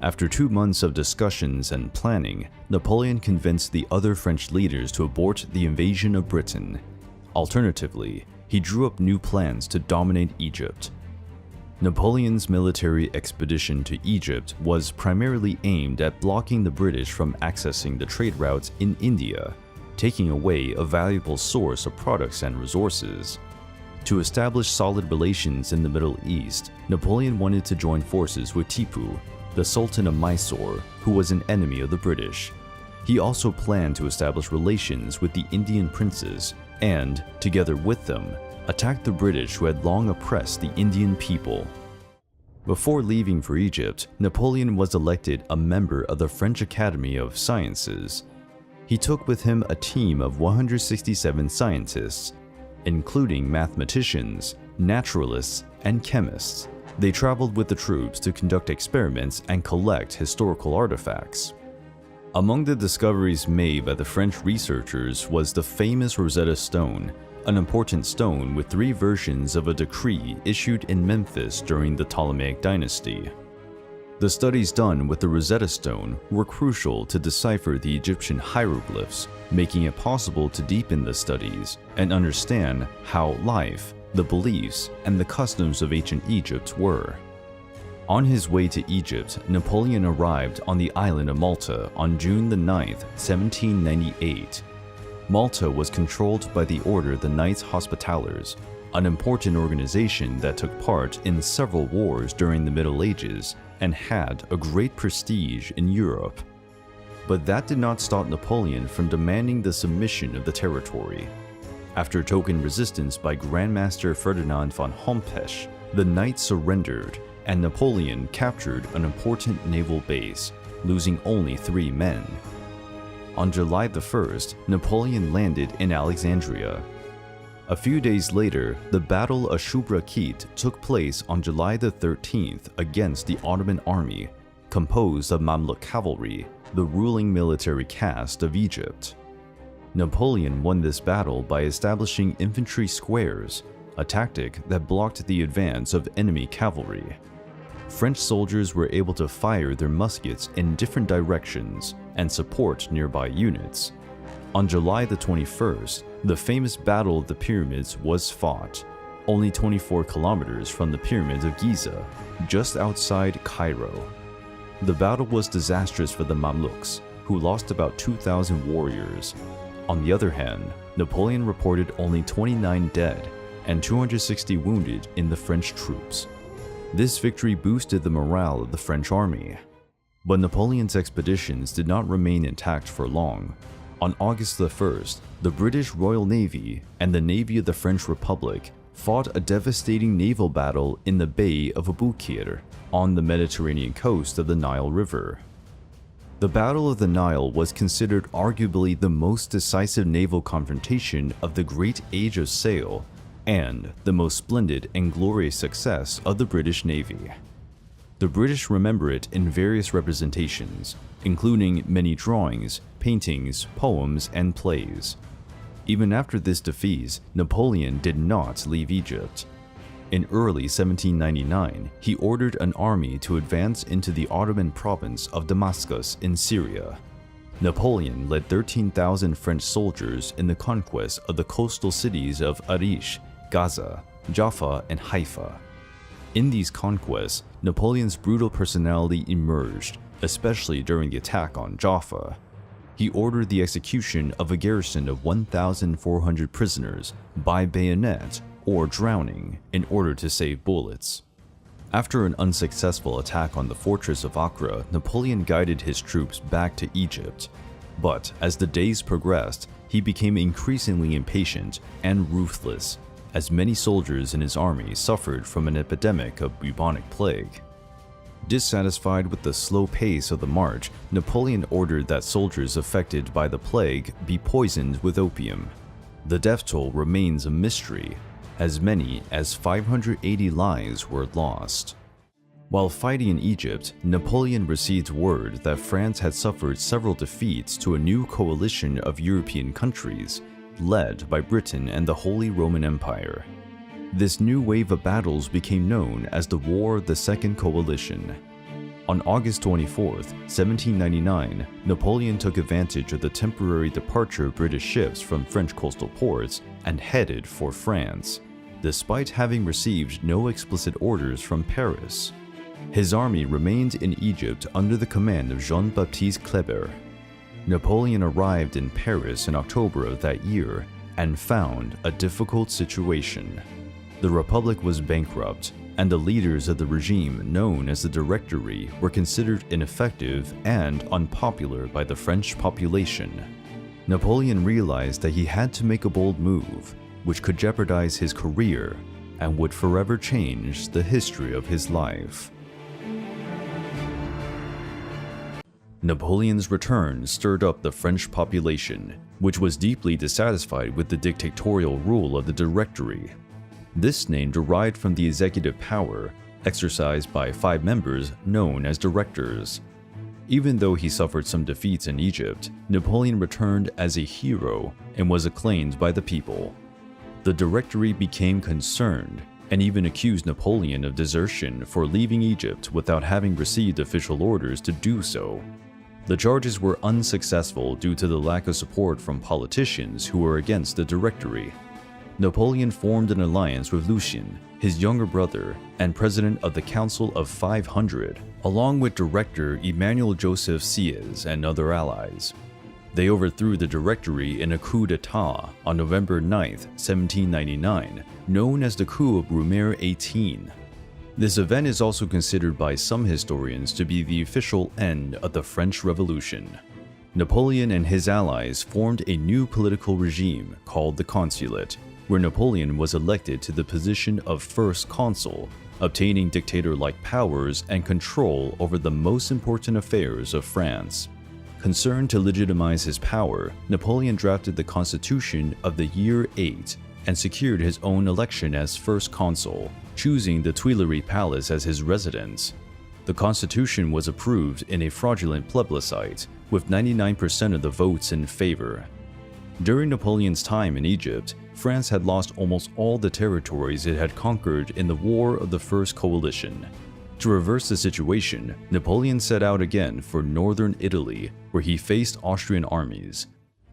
After 2 months of discussions and planning, Napoleon convinced the other French leaders to abort the invasion of Britain. Alternatively, he drew up new plans to dominate Egypt. Napoleon's military expedition to Egypt was primarily aimed at blocking the British from accessing the trade routes in India, taking away a valuable source of products and resources. To establish solid relations in the Middle East, Napoleon wanted to join forces with Tipu, the Sultan of Mysore, who was an enemy of the British. He also planned to establish relations with the Indian princes and, together with them, attack the British who had long oppressed the Indian people. Before leaving for Egypt, Napoleon was elected a member of the French Academy of Sciences. He took with him a team of 167 scientists, including mathematicians, naturalists, and chemists. They traveled with the troops to conduct experiments and collect historical artifacts. Among the discoveries made by the French researchers was the famous Rosetta Stone, an important stone with 3 versions of a decree issued in Memphis during the Ptolemaic dynasty. The studies done with the Rosetta Stone were crucial to decipher the Egyptian hieroglyphs, making it possible to deepen the studies and understand how life, the beliefs, and the customs of ancient Egypt were. On his way to Egypt, Napoleon arrived on the island of Malta on June 9, 1798. Malta was controlled by the Order of the Knights Hospitallers, an important organization that took part in several wars during the Middle Ages and had a great prestige in Europe. But that did not stop Napoleon from demanding the submission of the territory. After token resistance by Grandmaster Ferdinand von Hompesch, the knights surrendered, and Napoleon captured an important naval base, losing only 3 men. On July 1st, Napoleon landed in Alexandria. A few days later, the Battle of Shubra Khet took place on July 13th against the Ottoman army, composed of Mamluk cavalry, the ruling military caste of Egypt. Napoleon won this battle by establishing infantry squares, a tactic that blocked the advance of enemy cavalry. French soldiers were able to fire their muskets in different directions and support nearby units. On July 21st, the famous Battle of the Pyramids was fought, only 24 kilometers from the Pyramids of Giza, just outside Cairo. The battle was disastrous for the Mamluks, who lost about 2,000 warriors. On the other hand, Napoleon reported only 29 dead and 260 wounded in the French troops. This victory boosted the morale of the French army. But Napoleon's expeditions did not remain intact for long. On August 1st, the British Royal Navy and the Navy of the French Republic fought a devastating naval battle in the Bay of Aboukir on the Mediterranean coast of the Nile River. The Battle of the Nile was considered arguably the most decisive naval confrontation of the Great Age of Sail and the most splendid and glorious success of the British Navy. The British remember it in various representations, including many drawings, paintings, poems, and plays. Even after this defeat, Napoleon did not leave Egypt. In early 1799, he ordered an army to advance into the Ottoman province of Damascus in Syria. Napoleon led 13,000 French soldiers in the conquest of the coastal cities of Arish, Gaza, Jaffa, and Haifa. In these conquests, Napoleon's brutal personality emerged, especially during the attack on Jaffa. He ordered the execution of a garrison of 1,400 prisoners by bayonet or drowning in order to save bullets. After an unsuccessful attack on the fortress of Acre, Napoleon guided his troops back to Egypt. But as the days progressed, he became increasingly impatient and ruthless, as many soldiers in his army suffered from an epidemic of bubonic plague. Dissatisfied with the slow pace of the march, Napoleon ordered that soldiers affected by the plague be poisoned with opium. The death toll remains a mystery. As many as 580 lives were lost. While fighting in Egypt, Napoleon received word that France had suffered several defeats to a new coalition of European countries, led by Britain and the Holy Roman Empire. This new wave of battles became known as the War of the Second Coalition. On August 24, 1799, Napoleon took advantage of the temporary departure of British ships from French coastal ports and headed for France, despite having received no explicit orders from Paris. His army remained in Egypt under the command of Jean-Baptiste Kleber. Napoleon arrived in Paris in October of that year and found a difficult situation. The Republic was bankrupt, and the leaders of the regime known as the Directory were considered ineffective and unpopular by the French population. Napoleon realized that he had to make a bold move, which could jeopardize his career and would forever change the history of his life. Napoleon's return stirred up the French population, which was deeply dissatisfied with the dictatorial rule of the Directory. This name derived from the executive power exercised by 5 members known as directors. Even though he suffered some defeats in Egypt, Napoleon returned as a hero and was acclaimed by the people. The Directory became concerned and even accused Napoleon of desertion for leaving Egypt without having received official orders to do so. The charges were unsuccessful due to the lack of support from politicians who were against the Directory. Napoleon formed an alliance with Lucien, his younger brother and president of the Council of 500, along with director Emmanuel Joseph Sieyès and other allies. They overthrew the Directory in a coup d'état on November 9, 1799, known as the Coup of Brumaire 18. This event is also considered by some historians to be the official end of the French Revolution. Napoleon and his allies formed a new political regime called the Consulate, where Napoleon was elected to the position of first consul, obtaining dictator-like powers and control over the most important affairs of France. Concerned to legitimize his power, Napoleon drafted the Constitution of the year 8 and secured his own election as first consul, choosing the Tuileries Palace as his residence. The Constitution was approved in a fraudulent plebiscite, with 99% of the votes in favor. During Napoleon's time in Egypt, France had lost almost all the territories it had conquered in the War of the First Coalition. To reverse the situation, Napoleon set out again for northern Italy, where he faced Austrian armies.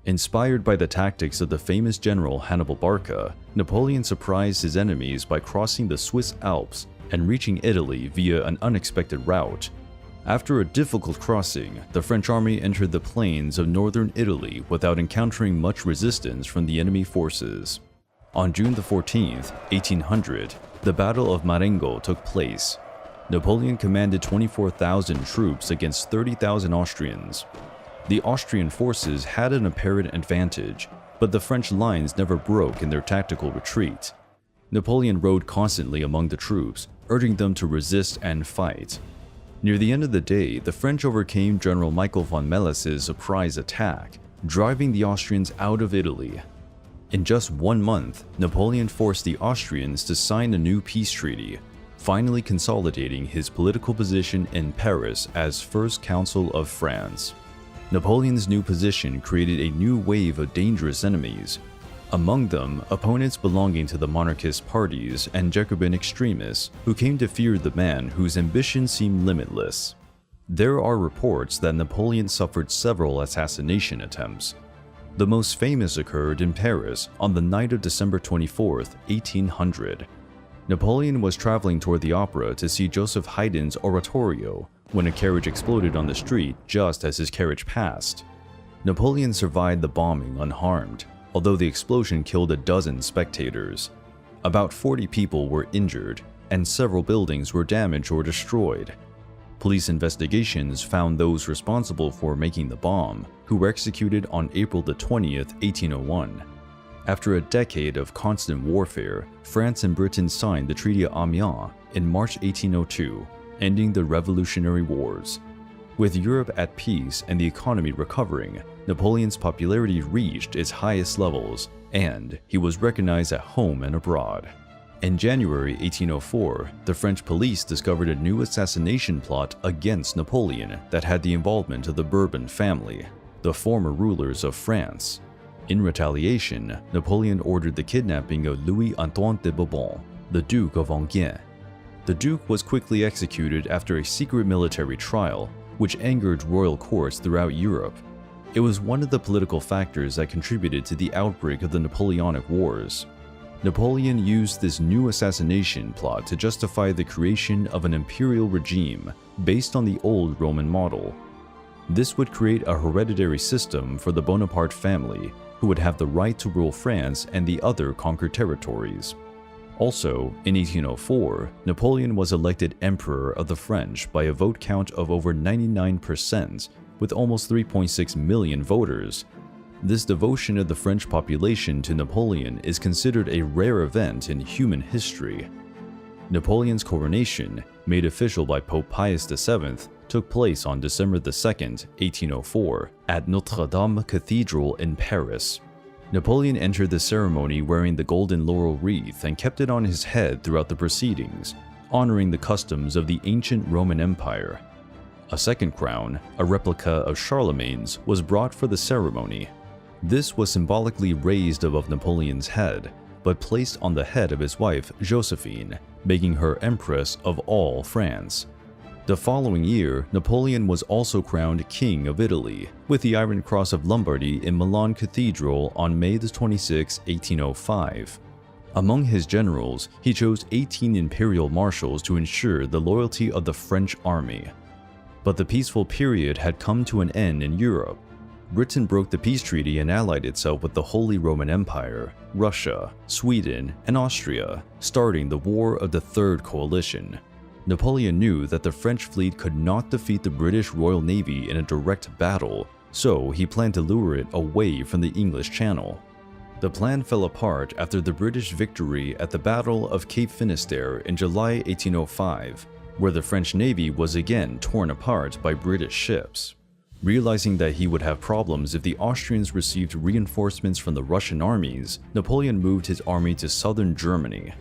Inspired by the tactics of the famous general Hannibal Barca, Napoleon surprised his enemies by crossing the Swiss Alps and reaching Italy via an unexpected route. After a difficult crossing, the French army entered the plains of northern Italy without encountering much resistance from the enemy forces. On June 14, 1800, the Battle of Marengo took place. Napoleon commanded 24,000 troops against 30,000 Austrians. The Austrian forces had an apparent advantage, but the French lines never broke in their tactical retreat. Napoleon rode constantly among the troops, urging them to resist and fight. Near the end of the day, the French overcame General Michael von Melas's surprise attack, driving the Austrians out of Italy. In just 1 month, Napoleon forced the Austrians to sign a new peace treaty, finally consolidating his political position in Paris as First Consul of France. Napoleon's new position created a new wave of dangerous enemies, among them opponents belonging to the monarchist parties and Jacobin extremists who came to fear the man whose ambition seemed limitless. There are reports that Napoleon suffered several assassination attempts. The most famous occurred in Paris on the night of December 24, 1800. Napoleon was traveling toward the opera to see Joseph Haydn's oratorio when a carriage exploded on the street just as his carriage passed. Napoleon survived the bombing unharmed, although the explosion killed a dozen spectators. About 40 people were injured, and several buildings were damaged or destroyed. Police investigations found those responsible for making the bomb, who were executed on April 20th, 1801. After a decade of constant warfare, France and Britain signed the Treaty of Amiens in March 1802, ending the Revolutionary Wars. With Europe at peace and the economy recovering, Napoleon's popularity reached its highest levels, and he was recognized at home and abroad. In January 1804, the French police discovered a new assassination plot against Napoleon that had the involvement of the Bourbon family, the former rulers of France. In retaliation, Napoleon ordered the kidnapping of Louis-Antoine de Bourbon, the Duke of Enghien. The Duke was quickly executed after a secret military trial, which angered royal courts throughout Europe. It was one of the political factors that contributed to the outbreak of the Napoleonic Wars. Napoleon used this new assassination plot to justify the creation of an imperial regime based on the old Roman model. This would create a hereditary system for the Bonaparte family, who would have the right to rule France and the other conquered territories. Also, in 1804, Napoleon was elected Emperor of the French by a vote count of over 99%, with almost 3.6 million voters. This devotion of the French population to Napoleon is considered a rare event in human history. Napoleon's coronation, made official by Pope Pius VII, took place on December 2, 1804, at Notre Dame Cathedral in Paris. Napoleon entered the ceremony wearing the golden laurel wreath and kept it on his head throughout the proceedings, honoring the customs of the ancient Roman Empire. A second crown, a replica of Charlemagne's, was brought for the ceremony. This was symbolically raised above Napoleon's head, but placed on the head of his wife, Josephine, making her Empress of all France. The following year, Napoleon was also crowned King of Italy, with the Iron Cross of Lombardy in Milan Cathedral on May 26, 1805. Among his generals, he chose 18 imperial marshals to ensure the loyalty of the French army. But the peaceful period had come to an end in Europe. Britain broke the peace treaty and allied itself with the Holy Roman Empire, Russia, Sweden, and Austria, starting the War of the Third Coalition. Napoleon knew that the French fleet could not defeat the British Royal Navy in a direct battle, so he planned to lure it away from the English Channel. The plan fell apart after the British victory at the Battle of Cape Finisterre in July 1805, where the French Navy was again torn apart by British ships. Realizing that he would have problems if the Austrians received reinforcements from the Russian armies, Napoleon moved his army to southern Germany.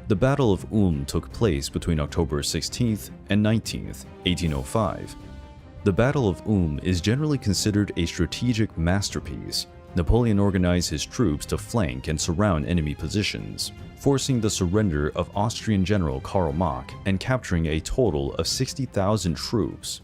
The Battle of Ulm took place between October 16th and 19th, 1805. The Battle of Ulm is generally considered a strategic masterpiece. Napoleon organized his troops to flank and surround enemy positions, forcing the surrender of Austrian General Karl Marx and capturing a total of 60,000 troops.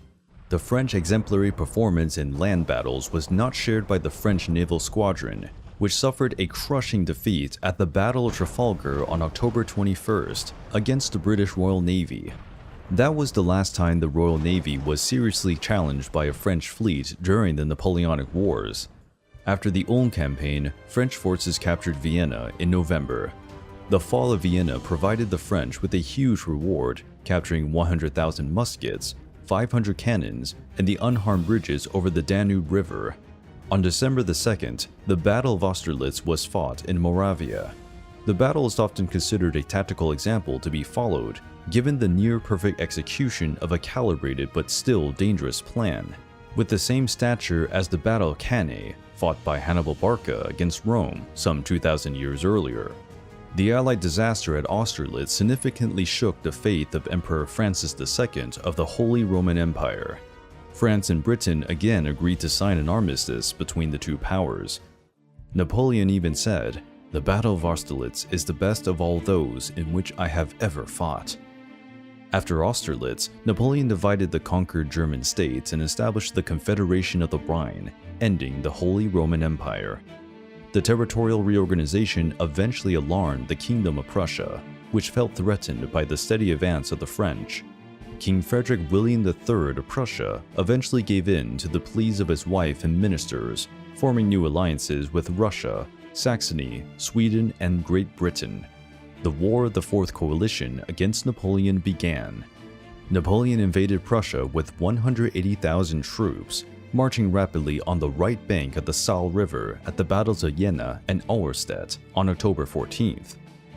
The French exemplary performance in land battles was not shared by the French naval squadron, which suffered a crushing defeat at the Battle of Trafalgar on October 21st against the British Royal Navy. That was the last time the Royal Navy was seriously challenged by a French fleet during the Napoleonic Wars. After the Ulm campaign, French forces captured Vienna in November. The fall of Vienna provided the French with a huge reward, capturing 100,000 muskets, 500 cannons, and the unharmed bridges over the Danube River. On December 2nd, the Battle of Austerlitz was fought in Moravia. The battle is often considered a tactical example to be followed, given the near-perfect execution of a calibrated but still dangerous plan. With the same stature as the Battle of Cannae, fought by Hannibal Barca against Rome some 2,000 years earlier. The Allied disaster at Austerlitz significantly shook the faith of Emperor Francis II of the Holy Roman Empire. France and Britain again agreed to sign an armistice between the two powers. Napoleon even said, "The Battle of Austerlitz is the best of all those in which I have ever fought." After Austerlitz, Napoleon divided the conquered German states and established the Confederation of the Rhine, ending the Holy Roman Empire. The territorial reorganization eventually alarmed the Kingdom of Prussia, which felt threatened by the steady advance of the French. King Frederick William III of Prussia eventually gave in to the pleas of his wife and ministers, forming new alliances with Russia, Saxony, Sweden, and Great Britain. the War of the Fourth Coalition against Napoleon began. Napoleon invaded Prussia with 180,000 troops, marching rapidly on the right bank of the Saale River at the battles of Jena and Auerstedt on October 14th.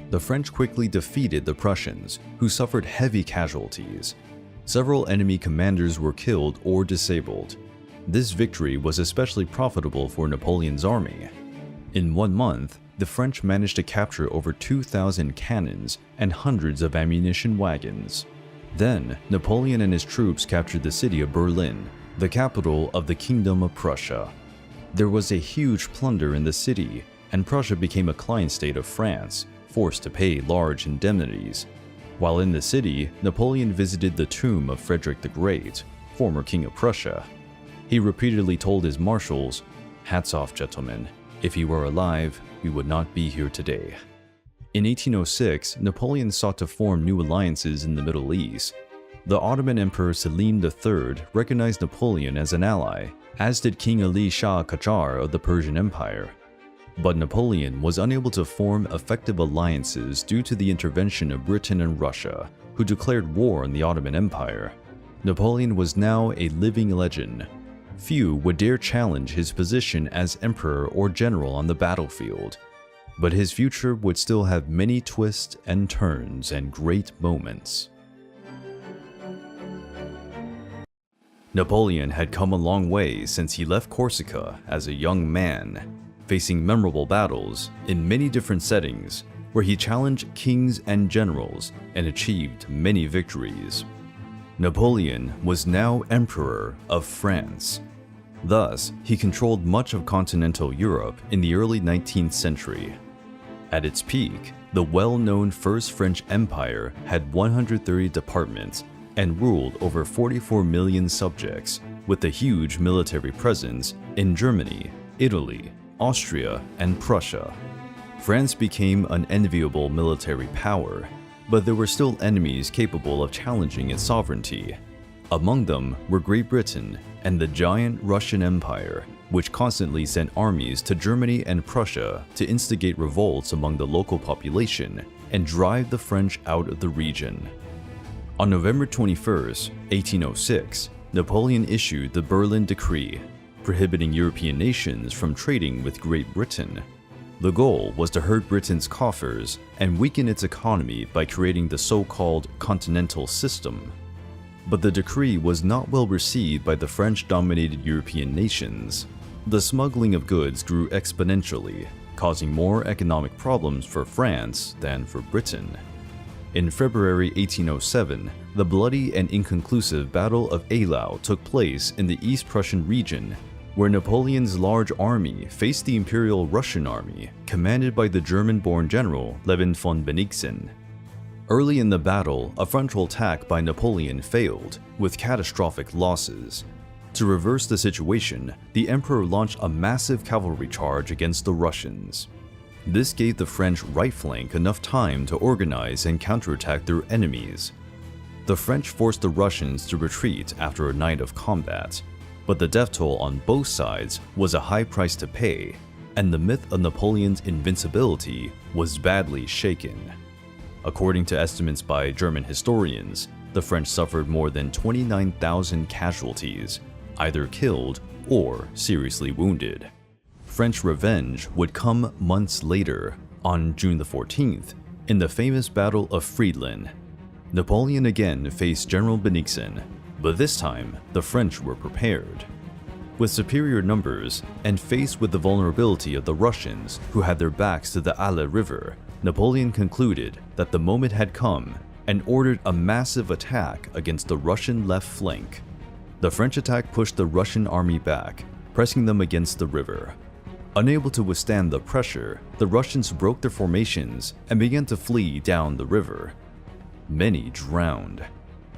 The French quickly defeated the Prussians, who suffered heavy casualties. Several enemy commanders were killed or disabled. This victory was especially profitable for Napoleon's army. In 1 month, the French managed to capture over 2,000 cannons and hundreds of ammunition wagons. Then, Napoleon and his troops captured the city of Berlin, the capital of the Kingdom of Prussia. There was a huge plunder in the city, and Prussia became a client state of France, forced to pay large indemnities. While in the city, Napoleon visited the tomb of Frederick the Great, former King of Prussia. He repeatedly told his marshals, "Hats off, gentlemen. If he were alive, we would not be here today." In 1806, Napoleon sought to form new alliances in the Middle East. The Ottoman Emperor Selim III recognized Napoleon as an ally, as did King Ali Shah Qajar of the Persian Empire. But Napoleon was unable to form effective alliances due to the intervention of Britain and Russia, who declared war on the Ottoman Empire. Napoleon was now a living legend. Few would dare challenge his position as emperor or general on the battlefield. But his future would still have many twists and turns and great moments. Napoleon had come a long way since he left Corsica as a young man, facing memorable battles in many different settings where he challenged kings and generals and achieved many victories. Napoleon was now Emperor of France. Thus, he controlled much of continental Europe in the early 19th century. At its peak, the well-known First French Empire had 130 departments and ruled over 44 million subjects, with a huge military presence in Germany, Italy, Austria, and Prussia. France became an enviable military power, but there were still enemies capable of challenging its sovereignty. Among them were Great Britain and the giant Russian Empire, which constantly sent armies to Germany and Prussia to instigate revolts among the local population and drive the French out of the region. On November 21, 1806, Napoleon issued the Berlin Decree, prohibiting European nations from trading with Great Britain. The goal was to hurt Britain's coffers and weaken its economy by creating the so-called Continental System. But the decree was not well received by the French-dominated European nations. The smuggling of goods grew exponentially, causing more economic problems for France than for Britain. In February 1807, the bloody and inconclusive Battle of Eylau took place in the East Prussian region, where Napoleon's large army faced the Imperial Russian army, commanded by the German-born general Levin von Bennigsen. Early in the battle, a frontal attack by Napoleon failed, with catastrophic losses. To reverse the situation, the emperor launched a massive cavalry charge against the Russians. This gave the French right flank enough time to organize and counterattack their enemies. The French forced the Russians to retreat after a night of combat, but the death toll on both sides was a high price to pay, and the myth of Napoleon's invincibility was badly shaken. According to estimates by German historians, the French suffered more than 29,000 casualties, either killed or seriously wounded. French revenge would come months later, on June the 14th, in the famous Battle of Friedland. Napoleon again faced General Bennigsen, but this time the French were prepared. With superior numbers, and faced with the vulnerability of the Russians who had their backs to the Alle River, Napoleon concluded that the moment had come and ordered a massive attack against the Russian left flank. The French attack pushed the Russian army back, pressing them against the river. Unable to withstand the pressure, the Russians broke their formations and began to flee down the river. Many drowned.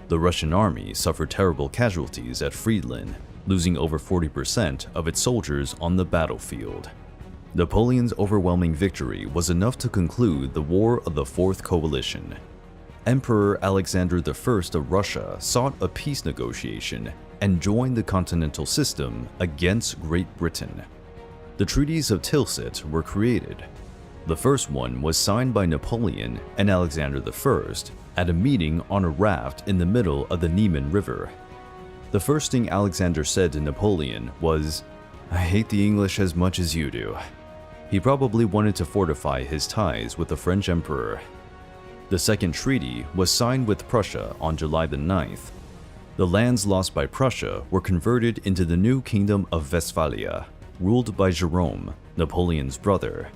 The Russian army suffered terrible casualties at Friedland, losing over 40% of its soldiers on the battlefield. Napoleon's overwhelming victory was enough to conclude the War of the Fourth Coalition. Emperor Alexander I of Russia sought a peace negotiation and joined the Continental System against Great Britain. The treaties of Tilsit were created. The first one was signed by Napoleon and Alexander I at a meeting on a raft in the middle of the Niemen River. The first thing Alexander said to Napoleon was, "I hate the English as much as you do." He probably wanted to fortify his ties with the French emperor. The second treaty was signed with Prussia on July the 9th. The lands lost by Prussia were converted into the new Kingdom of Westphalia, ruled by Jerome, Napoleon's brother.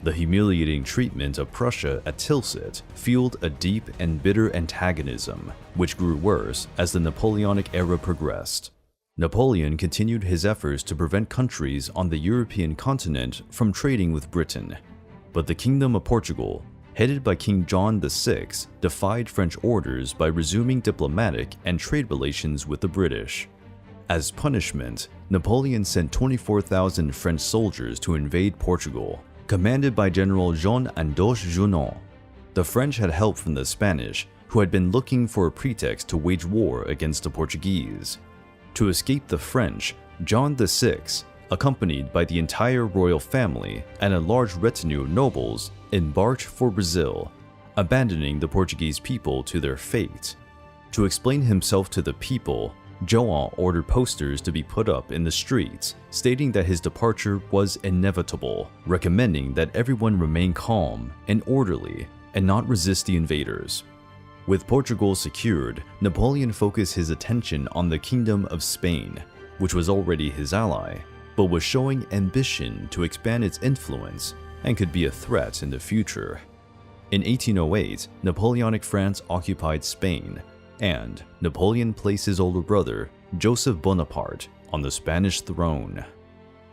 The humiliating treatment of Prussia at Tilsit fueled a deep and bitter antagonism, which grew worse as the Napoleonic era progressed. Napoleon continued his efforts to prevent countries on the European continent from trading with Britain, but the Kingdom of Portugal, headed by King John VI, defied French orders by resuming diplomatic and trade relations with the British. As punishment, Napoleon sent 24,000 French soldiers to invade Portugal, commanded by General Jean-Andoche Junot. The French had help from the Spanish, who had been looking for a pretext to wage war against the Portuguese. To escape the French, John VI, accompanied by the entire royal family and a large retinue of nobles, embarked for Brazil, abandoning the Portuguese people to their fate. To explain himself to the people, Joan ordered posters to be put up in the streets, stating that his departure was inevitable, recommending that everyone remain calm and orderly and not resist the invaders. With Portugal secured, Napoleon focused his attention on the Kingdom of Spain, which was already his ally, but was showing ambition to expand its influence and could be a threat in the future. In 1808, Napoleonic France occupied Spain, and Napoleon placed his older brother, Joseph Bonaparte, on the Spanish throne.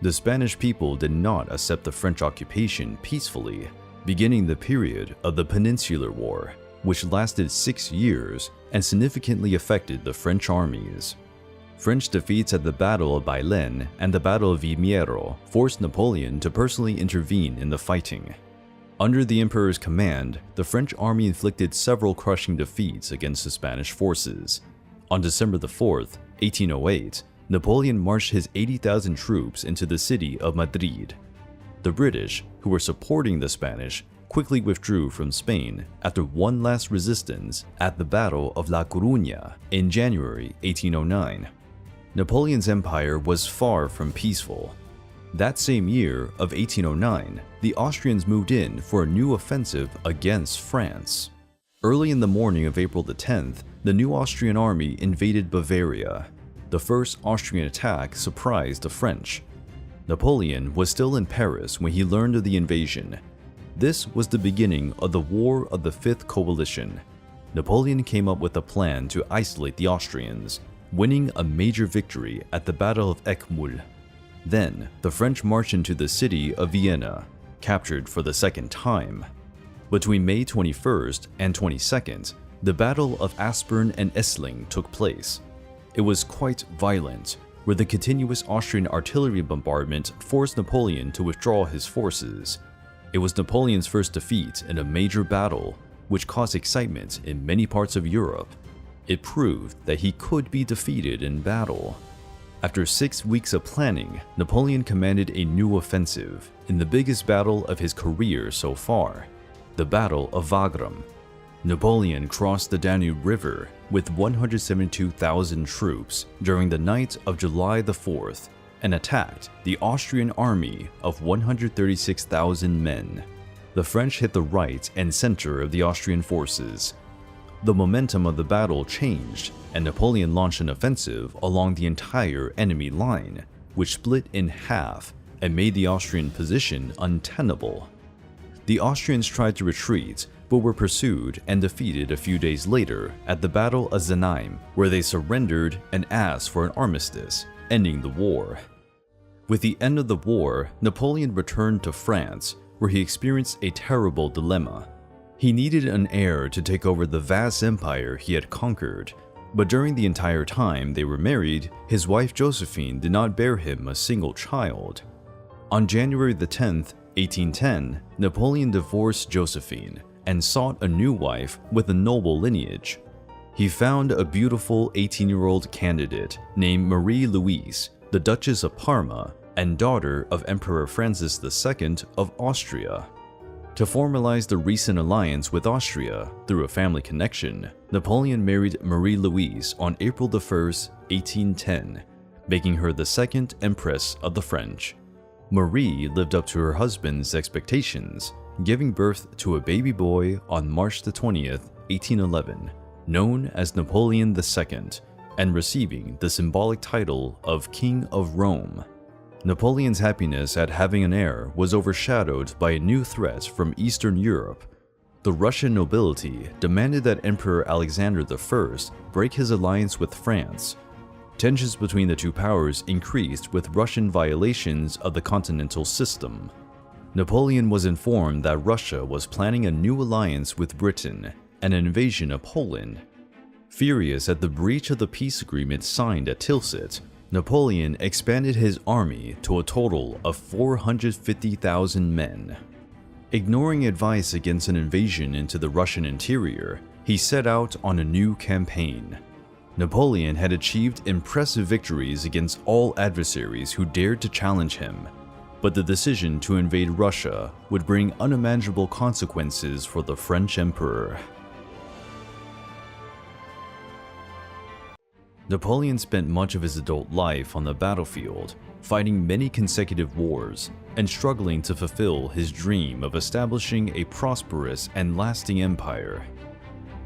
The Spanish people did not accept the French occupation peacefully, beginning the period of the Peninsular War, which lasted 6 years and significantly affected the French armies. French defeats at the Battle of Bailen and the Battle of Vimiero forced Napoleon to personally intervene in the fighting. Under the emperor's command, the French army inflicted several crushing defeats against the Spanish forces. On December 4th, 1808, Napoleon marched his 80,000 troops into the city of Madrid. The British, who were supporting the Spanish, quickly withdrew from Spain after one last resistance at the Battle of La Coruña in January 1809. Napoleon's empire was far from peaceful. That same year of 1809, the Austrians moved in for a new offensive against France. Early in the morning of April the 10th, the new Austrian army invaded Bavaria. The first Austrian attack surprised the French. Napoleon was still in Paris when he learned of the invasion. This was the beginning of the War of the Fifth Coalition. Napoleon came up with a plan to isolate the Austrians, winning a major victory at the Battle of Eckmühl. Then, the French marched into the city of Vienna, captured for the second time. Between May 21st and 22nd, the Battle of Aspern and Essling took place. It was quite violent, where the continuous Austrian artillery bombardment forced Napoleon to withdraw his forces. It was Napoleon's first defeat in a major battle, which caused excitement in many parts of Europe. It proved that he could be defeated in battle. After 6 weeks of planning, Napoleon commanded a new offensive in the biggest battle of his career so far, the Battle of Wagram. Napoleon crossed the Danube River with 172,000 troops during the night of July the 4th and attacked the Austrian army of 136,000 men. The French hit the right and center of the Austrian forces. The momentum of the battle changed, and Napoleon launched an offensive along the entire enemy line, which split in half and made the Austrian position untenable. The Austrians tried to retreat, but were pursued and defeated a few days later at the Battle of Znaim, where they surrendered and asked for an armistice, ending the war. With the end of the war, Napoleon returned to France, where he experienced a terrible dilemma. He needed an heir to take over the vast empire he had conquered, but during the entire time they were married, his wife Josephine did not bear him a single child. On January the 10th, 1810, Napoleon divorced Josephine and sought a new wife with a noble lineage. He found a beautiful 18-year-old candidate named Marie-Louise, the Duchess of Parma and daughter of Emperor Francis II of Austria. To formalize the recent alliance with Austria through a family connection, Napoleon married Marie-Louise on April 1, 1810, making her the second Empress of the French. Marie lived up to her husband's expectations, giving birth to a baby boy on March 20, 1811, known as Napoleon II, and receiving the symbolic title of King of Rome. Napoleon's happiness at having an heir was overshadowed by a new threat from Eastern Europe. The Russian nobility demanded that Emperor Alexander I break his alliance with France. Tensions between the two powers increased with Russian violations of the continental system. Napoleon was informed that Russia was planning a new alliance with Britain and an invasion of Poland. Furious at the breach of the peace agreement signed at Tilsit, Napoleon expanded his army to a total of 450,000 men. Ignoring advice against an invasion into the Russian interior, he set out on a new campaign. Napoleon had achieved impressive victories against all adversaries who dared to challenge him, but the decision to invade Russia would bring unimaginable consequences for the French emperor. Napoleon spent much of his adult life on the battlefield, fighting many consecutive wars, and struggling to fulfill his dream of establishing a prosperous and lasting empire.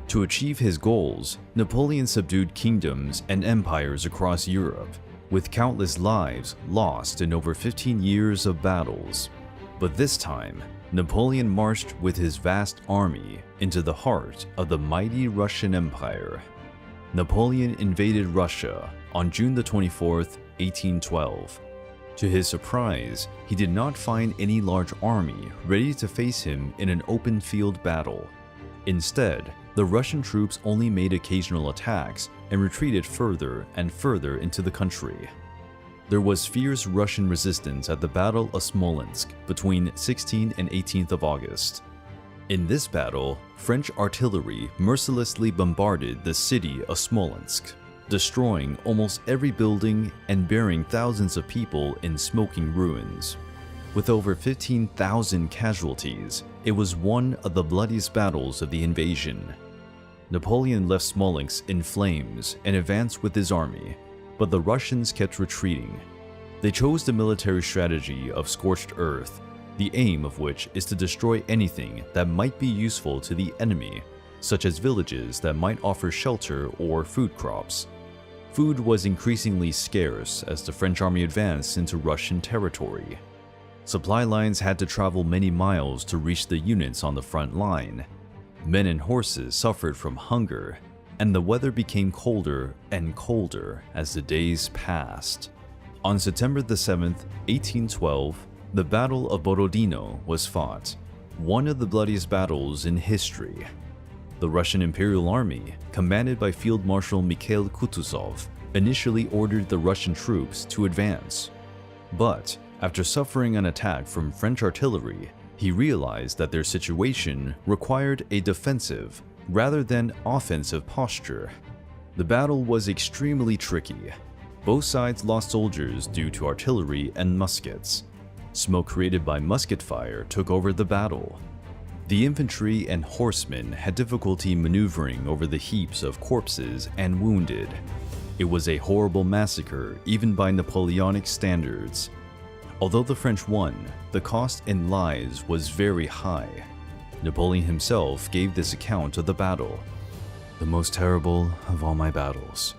To achieve his goals, Napoleon subdued kingdoms and empires across Europe, with countless lives lost in over 15 years of battles. But this time, Napoleon marched with his vast army into the heart of the mighty Russian Empire. Napoleon invaded Russia on June 24, 1812. To his surprise, he did not find any large army ready to face him in an open field battle. Instead, the Russian troops only made occasional attacks and retreated further and further into the country. There was fierce Russian resistance at the Battle of Smolensk between 16 and 18th of August. In this battle, French artillery mercilessly bombarded the city of Smolensk, destroying almost every building and burying thousands of people in smoking ruins. With over 15,000 casualties, it was one of the bloodiest battles of the invasion. Napoleon left Smolensk in flames and advanced with his army, but the Russians kept retreating. They chose the military strategy of scorched earth, the aim of which is to destroy anything that might be useful to the enemy, such as villages that might offer shelter or food crops. Food was increasingly scarce as the French army advanced into Russian territory. Supply lines had to travel many miles to reach the units on the front line. Men and horses suffered from hunger, and the weather became colder and colder as the days passed. On September 7, 1812, the Battle of Borodino was fought, one of the bloodiest battles in history. The Russian Imperial Army, commanded by Field Marshal Mikhail Kutuzov, initially ordered the Russian troops to advance. But after suffering an attack from French artillery, he realized that their situation required a defensive rather than offensive posture. The battle was extremely tricky. Both sides lost soldiers due to artillery and muskets. Smoke created by musket fire took over the battle. The infantry and horsemen had difficulty maneuvering over the heaps of corpses and wounded. It was a horrible massacre even by Napoleonic standards. Although the French won, the cost in lives was very high. Napoleon himself gave this account of the battle. "The most terrible of all my battles.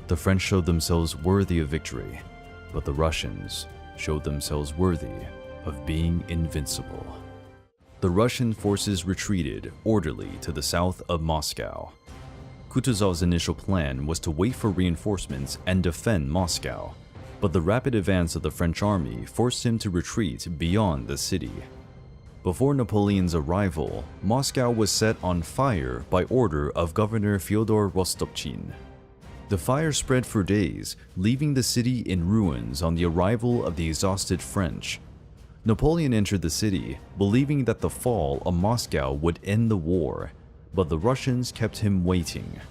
The French showed themselves worthy of victory, but the Russians showed themselves worthy of being invincible." The Russian forces retreated orderly to the south of Moscow. Kutuzov's initial plan was to wait for reinforcements and defend Moscow, but the rapid advance of the French army forced him to retreat beyond the city. Before Napoleon's arrival, Moscow was set on fire by order of Governor Fyodor Rostopchin. The fire spread for days, leaving the city in ruins on the arrival of the exhausted French. Napoleon entered the city, believing that the fall of Moscow would end the war, but the Russians kept him waiting.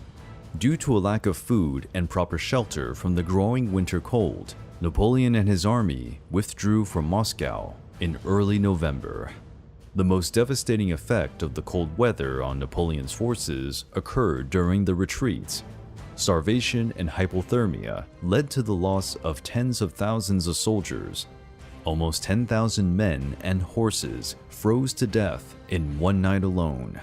Due to a lack of food and proper shelter from the growing winter cold, Napoleon and his army withdrew from Moscow in early November. The most devastating effect of the cold weather on Napoleon's forces occurred during the retreat. Starvation and hypothermia led to the loss of tens of thousands of soldiers. Almost 10,000 men and horses froze to death in one night alone.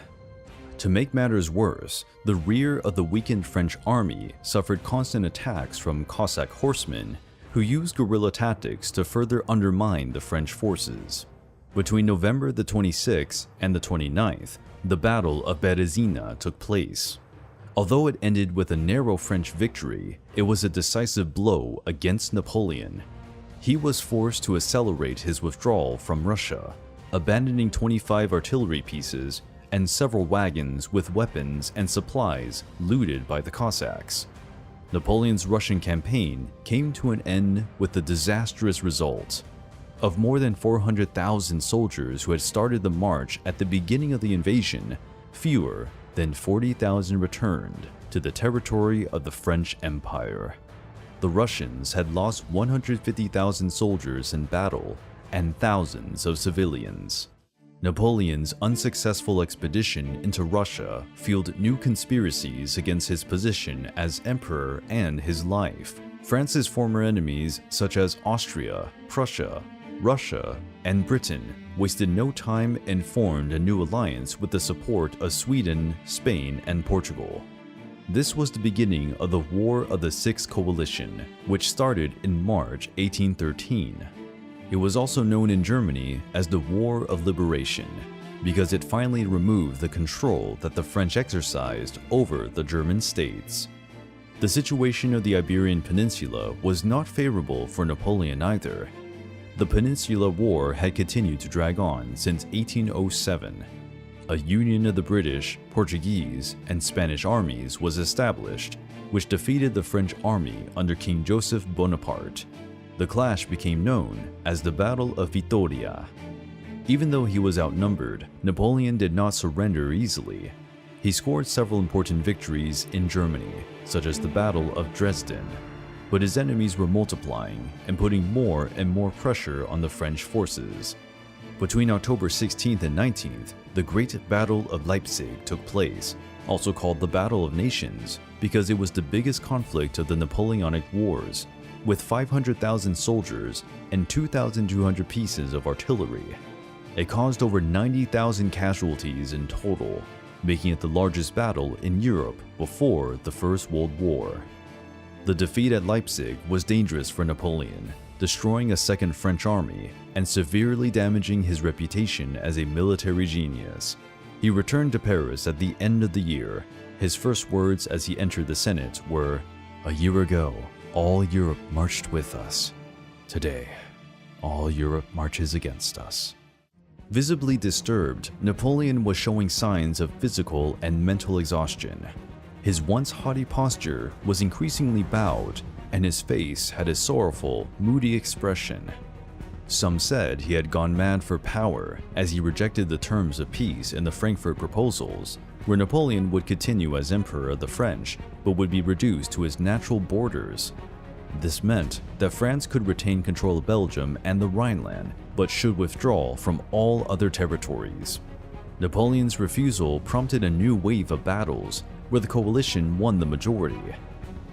To make matters worse, the rear of the weakened French army suffered constant attacks from Cossack horsemen who used guerrilla tactics to further undermine the French forces. Between November the 26th and the 29th, the Battle of Berezina took place. Although it ended with a narrow French victory, it was a decisive blow against Napoleon. He was forced to accelerate his withdrawal from Russia, abandoning 25 artillery pieces and several wagons with weapons and supplies looted by the Cossacks. Napoleon's Russian campaign came to an end with the disastrous result. Of more than 400,000 soldiers who had started the march at the beginning of the invasion, fewer than 40,000 returned to the territory of the French Empire. The Russians had lost 150,000 soldiers in battle and thousands of civilians. Napoleon's unsuccessful expedition into Russia fueled new conspiracies against his position as emperor and his life. France's former enemies, such as Austria, Prussia, Russia, and Britain, wasted no time and formed a new alliance with the support of Sweden, Spain, and Portugal. This was the beginning of the War of the Sixth Coalition, which started in March 1813. It was also known in Germany as the War of Liberation, because it finally removed the control that the French exercised over the German states. The situation of the Iberian Peninsula was not favorable for Napoleon either. The Peninsular War had continued to drag on since 1807. A union of the British, Portuguese, and Spanish armies was established, which defeated the French army under King Joseph Bonaparte. The clash became known as the Battle of Vittoria. Even though he was outnumbered, Napoleon did not surrender easily. He scored several important victories in Germany, such as the Battle of Dresden, but his enemies were multiplying and putting more and more pressure on the French forces. Between October 16th and 19th, the Great Battle of Leipzig took place, also called the Battle of Nations, because it was the biggest conflict of the Napoleonic Wars, with 500,000 soldiers and 2,200 pieces of artillery. It caused over 90,000 casualties in total, making it the largest battle in Europe before the First World War. The defeat at Leipzig was dangerous for Napoleon, destroying a second French army and severely damaging his reputation as a military genius. He returned to Paris at the end of the year. His first words as he entered the Senate were, "A year ago, all Europe marched with us. Today, all Europe marches against us." Visibly disturbed, Napoleon was showing signs of physical and mental exhaustion. His once haughty posture was increasingly bowed, and his face had a sorrowful, moody expression. Some said he had gone mad for power as he rejected the terms of peace in the Frankfurt proposals, where Napoleon would continue as Emperor of the French, but would be reduced to his natural borders. This meant that France could retain control of Belgium and the Rhineland, but should withdraw from all other territories. Napoleon's refusal prompted a new wave of battles, where the coalition won the majority.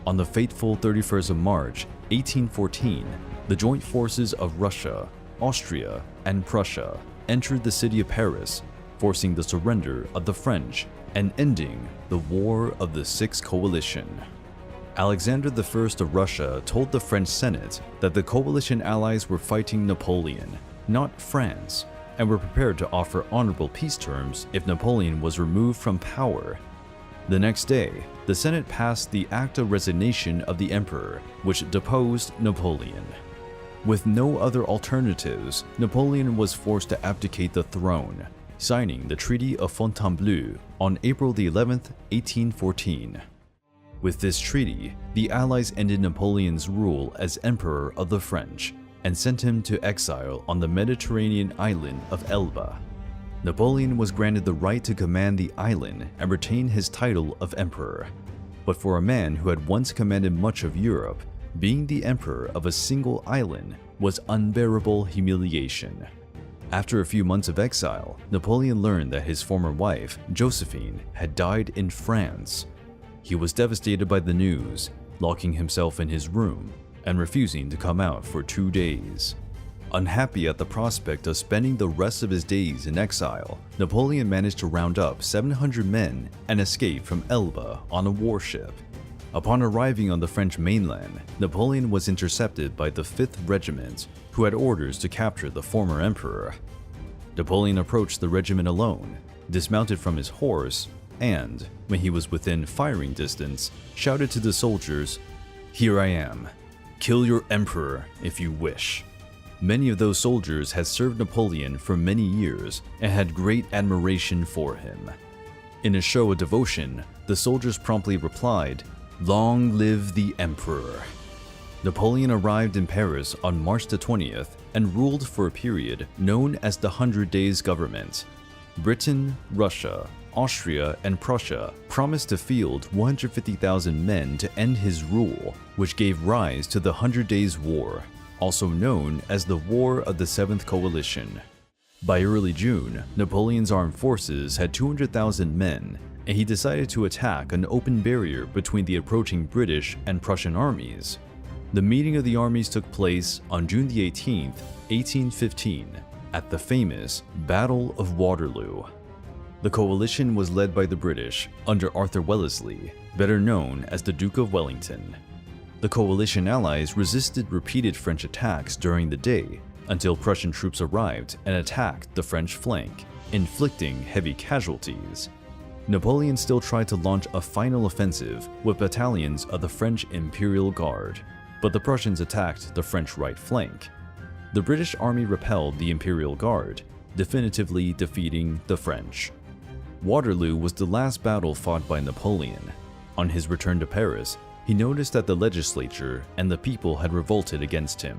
On the fateful 31st of March, 1814, the joint forces of Russia, Austria, and Prussia entered the city of Paris, forcing the surrender of the French and ending the War of the Sixth Coalition. Alexander I of Russia told the French Senate that the coalition allies were fighting Napoleon, not France, and were prepared to offer honorable peace terms if Napoleon was removed from power. The next day, the Senate passed the Act of Resignation of the Emperor, which deposed Napoleon. With no other alternatives, Napoleon was forced to abdicate the throne, signing the Treaty of Fontainebleau on April the 11th, 1814. With this treaty, the Allies ended Napoleon's rule as Emperor of the French and sent him to exile on the Mediterranean island of Elba. Napoleon was granted the right to command the island and retain his title of Emperor. But for a man who had once commanded much of Europe, being the emperor of a single island was unbearable humiliation. After a few months of exile, Napoleon learned that his former wife, Josephine, had died in France. He was devastated by the news, locking himself in his room and refusing to come out for 2 days. Unhappy at the prospect of spending the rest of his days in exile, Napoleon managed to round up 700 men and escape from Elba on a warship. Upon arriving on the French mainland, Napoleon was intercepted by the 5th Regiment, who had orders to capture the former emperor. Napoleon approached the regiment alone, dismounted from his horse, and, when he was within firing distance, shouted to the soldiers, "Here I am. Kill your emperor if you wish." Many of those soldiers had served Napoleon for many years and had great admiration for him. In a show of devotion, the soldiers promptly replied, "Long live the emperor." Napoleon arrived in Paris on March the 20th and ruled for a period known as the 100 Days Government. Britain, Russia, Austria, and Prussia promised to field 150,000 men to end his rule, which gave rise to the 100 Days War, also known as the War of the Seventh Coalition. By early June, Napoleon's armed forces had 200,000 men, and he decided to attack an open barrier between the approaching British and Prussian armies. The meeting of the armies took place on June the 18th, 1815, at the famous Battle of Waterloo. The coalition was led by the British under Arthur Wellesley, better known as the Duke of Wellington. The coalition allies resisted repeated French attacks during the day until Prussian troops arrived and attacked the French flank, inflicting heavy casualties. Napoleon still tried to launch a final offensive with battalions of the French Imperial Guard, but the Prussians attacked the French right flank. The British army repelled the Imperial Guard, definitively defeating the French. Waterloo was the last battle fought by Napoleon. On his return to Paris, he noticed that the legislature and the people had revolted against him.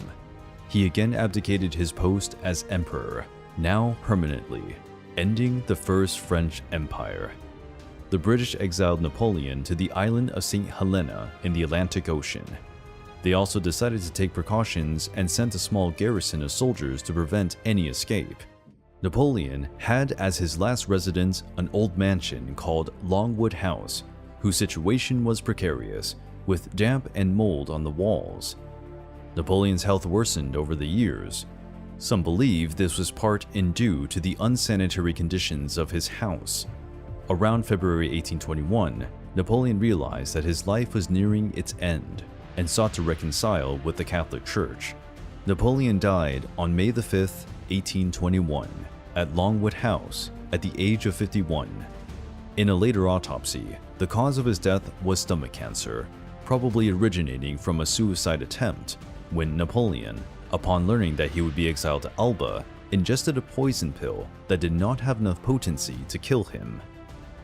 He again abdicated his post as emperor, now permanently, ending the First French Empire. The British exiled Napoleon to the island of St. Helena in the Atlantic Ocean. They also decided to take precautions and sent a small garrison of soldiers to prevent any escape. Napoleon had as his last residence an old mansion called Longwood House, whose situation was precarious, with damp and mold on the walls. Napoleon's health worsened over the years. Some believe this was part in due to the unsanitary conditions of his house. Around February 1821, Napoleon realized that his life was nearing its end and sought to reconcile with the Catholic Church. Napoleon died on May 5, 1821, at Longwood House at the age of 51. In a later autopsy, the cause of his death was stomach cancer, probably originating from a suicide attempt when Napoleon, upon learning that he would be exiled to Elba, ingested a poison pill that did not have enough potency to kill him.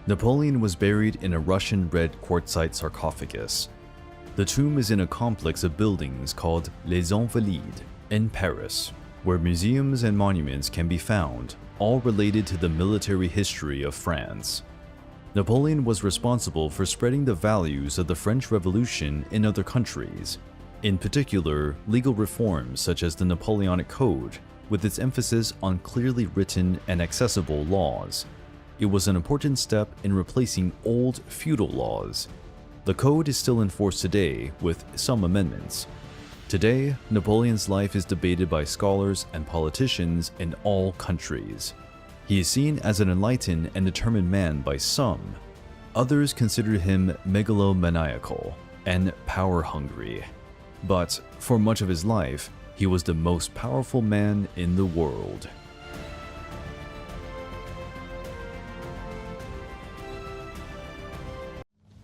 Napoleon was buried in a Russian red quartzite sarcophagus. The tomb is in a complex of buildings called Les Invalides in Paris, where museums and monuments can be found, all related to the military history of France. Napoleon was responsible for spreading the values of the French Revolution in other countries, in particular legal reforms such as the Napoleonic Code, with its emphasis on clearly written and accessible laws. It was an important step in replacing old feudal laws. The code is still in force today with some amendments. Today, Napoleon's life is debated by scholars and politicians in all countries. He is seen as an enlightened and determined man by some. Others consider him megalomaniacal and power-hungry. But for much of his life, he was the most powerful man in the world.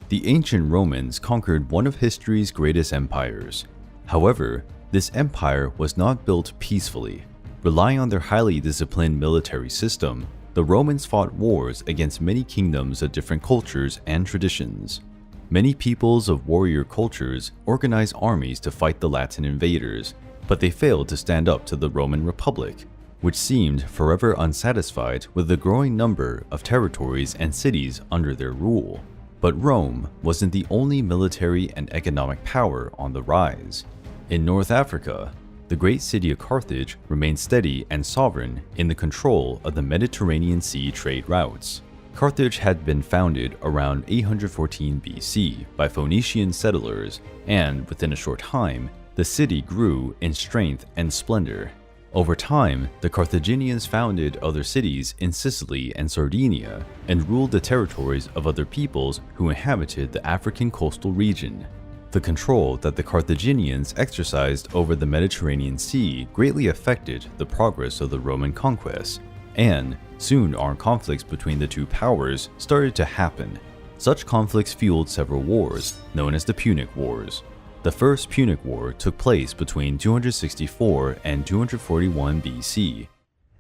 The ancient Romans conquered one of history's greatest empires. However, this empire was not built peacefully. Relying on their highly disciplined military system, the Romans fought wars against many kingdoms of different cultures and traditions. Many peoples of warrior cultures organized armies to fight the Latin invaders, but they failed to stand up to the Roman Republic, which seemed forever unsatisfied with the growing number of territories and cities under their rule. But Rome wasn't the only military and economic power on the rise. In North Africa, the great city of Carthage remained steady and sovereign in the control of the Mediterranean Sea trade routes. Carthage had been founded around 814 BC by Phoenician settlers, and within a short time, the city grew in strength and splendor. Over time, the Carthaginians founded other cities in Sicily and Sardinia and ruled the territories of other peoples who inhabited the African coastal region. The control that the Carthaginians exercised over the Mediterranean Sea greatly affected the progress of the Roman conquest, and soon armed conflicts between the two powers started to happen. Such conflicts fueled several wars, known as the Punic Wars. The First Punic War took place between 264 and 241 BC.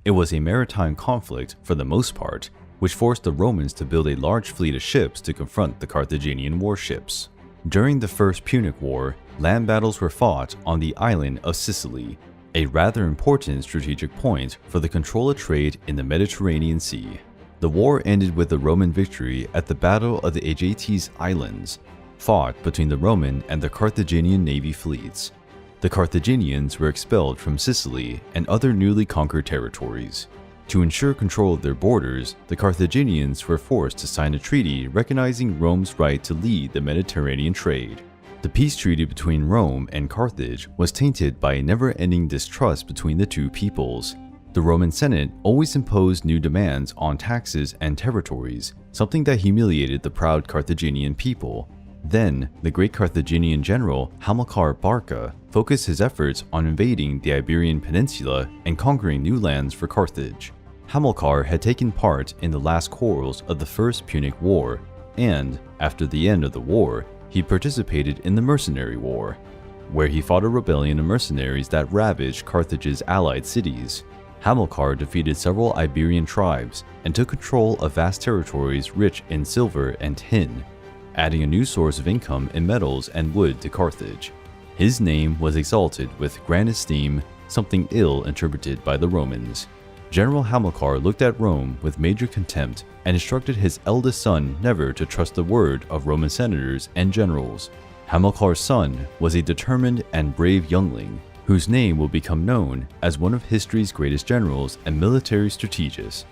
It was a maritime conflict for the most part, which forced the Romans to build a large fleet of ships to confront the Carthaginian warships. During the First Punic War, land battles were fought on the island of Sicily, a rather important strategic point for the control of trade in the Mediterranean Sea. The war ended with the Roman victory at the Battle of the Aegates Islands, fought between the Roman and the Carthaginian navy fleets. The Carthaginians were expelled from Sicily and other newly conquered territories. To ensure control of their borders, the Carthaginians were forced to sign a treaty recognizing Rome's right to lead the Mediterranean trade. The peace treaty between Rome and Carthage was tainted by a never-ending distrust between the two peoples. The Roman Senate always imposed new demands on taxes and territories, something that humiliated the proud Carthaginian people. Then, the great Carthaginian general Hamilcar Barca focused his efforts on invading the Iberian Peninsula and conquering new lands for Carthage. Hamilcar had taken part in the last quarrels of the First Punic War, and, after the end of the war, he participated in the Mercenary War, where he fought a rebellion of mercenaries that ravaged Carthage's allied cities. Hamilcar defeated several Iberian tribes and took control of vast territories rich in silver and tin, adding a new source of income in metals and wood to Carthage. His name was exalted with grand esteem, something ill interpreted by the Romans. General Hamilcar looked at Rome with major contempt and instructed his eldest son never to trust the word of Roman senators and generals. Hamilcar's son was a determined and brave youngling, whose name will become known as one of history's greatest generals and military strategists,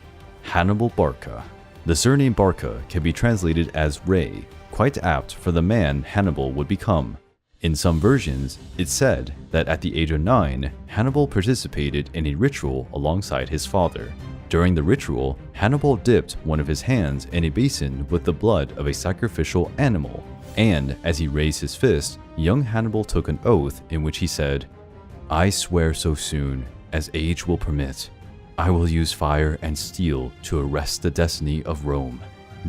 Hannibal Barca. The surname Barca can be translated as Ray, quite apt for the man Hannibal would become. In some versions, it's said that at the age of 9, Hannibal participated in a ritual alongside his father. During the ritual, Hannibal dipped one of his hands in a basin with the blood of a sacrificial animal, and as he raised his fist, young Hannibal took an oath in which he said, "I swear so soon as age will permit, I will use fire and steel to arrest the destiny of Rome."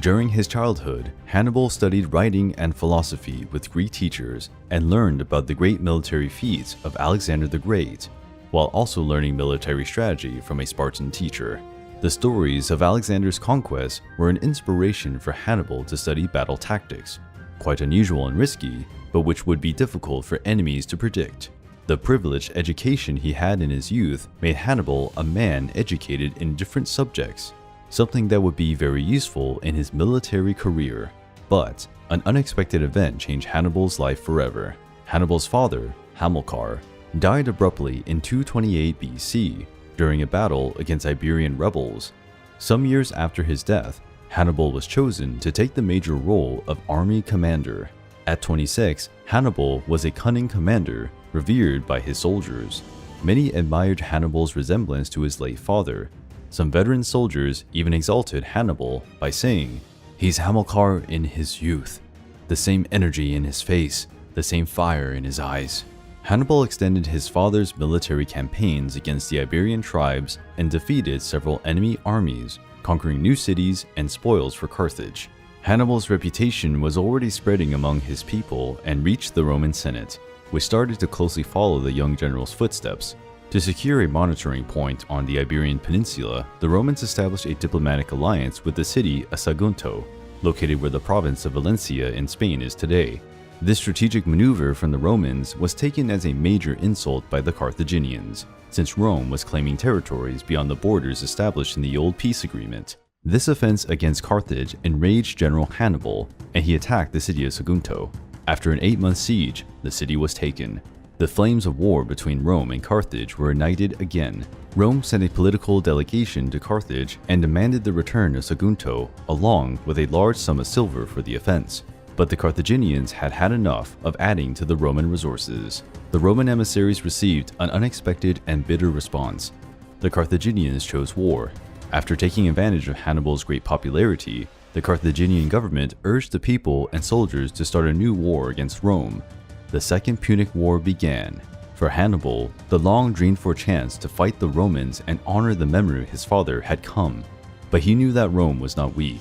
During his childhood, Hannibal studied writing and philosophy with Greek teachers and learned about the great military feats of Alexander the Great, while also learning military strategy from a Spartan teacher. The stories of Alexander's conquest were an inspiration for Hannibal to study battle tactics, quite unusual and risky, but which would be difficult for enemies to predict. The privileged education he had in his youth made Hannibal a man educated in different subjects, something that would be very useful in his military career. But an unexpected event changed Hannibal's life forever. Hannibal's father, Hamilcar, died abruptly in 228 BC during a battle against Iberian rebels. Some years after his death, Hannibal was chosen to take the major role of army commander. At 26, Hannibal was a cunning commander revered by his soldiers. Many admired Hannibal's resemblance to his late father. Some veteran soldiers even exalted Hannibal by saying, "He's Hamilcar in his youth, the same energy in his face, the same fire in his eyes." Hannibal extended his father's military campaigns against the Iberian tribes and defeated several enemy armies, conquering new cities and spoils for Carthage. Hannibal's reputation was already spreading among his people and reached the Roman Senate, which started to closely follow the young general's footsteps. To secure a monitoring point on the Iberian Peninsula, the Romans established a diplomatic alliance with the city of Sagunto, located where the province of Valencia in Spain is today. This strategic maneuver from the Romans was taken as a major insult by the Carthaginians, since Rome was claiming territories beyond the borders established in the old peace agreement. This offense against Carthage enraged General Hannibal, and he attacked the city of Sagunto. After an 8-month siege, the city was taken. The flames of war between Rome and Carthage were ignited again. Rome sent a political delegation to Carthage and demanded the return of Sagunto, along with a large sum of silver for the offense. But the Carthaginians had had enough of adding to the Roman resources. The Roman emissaries received an unexpected and bitter response. The Carthaginians chose war. After taking advantage of Hannibal's great popularity, the Carthaginian government urged the people and soldiers to start a new war against Rome. The Second Punic War began. For Hannibal, the long dreamed for chance to fight the Romans and honor the memory of his father had come. But he knew that Rome was not weak.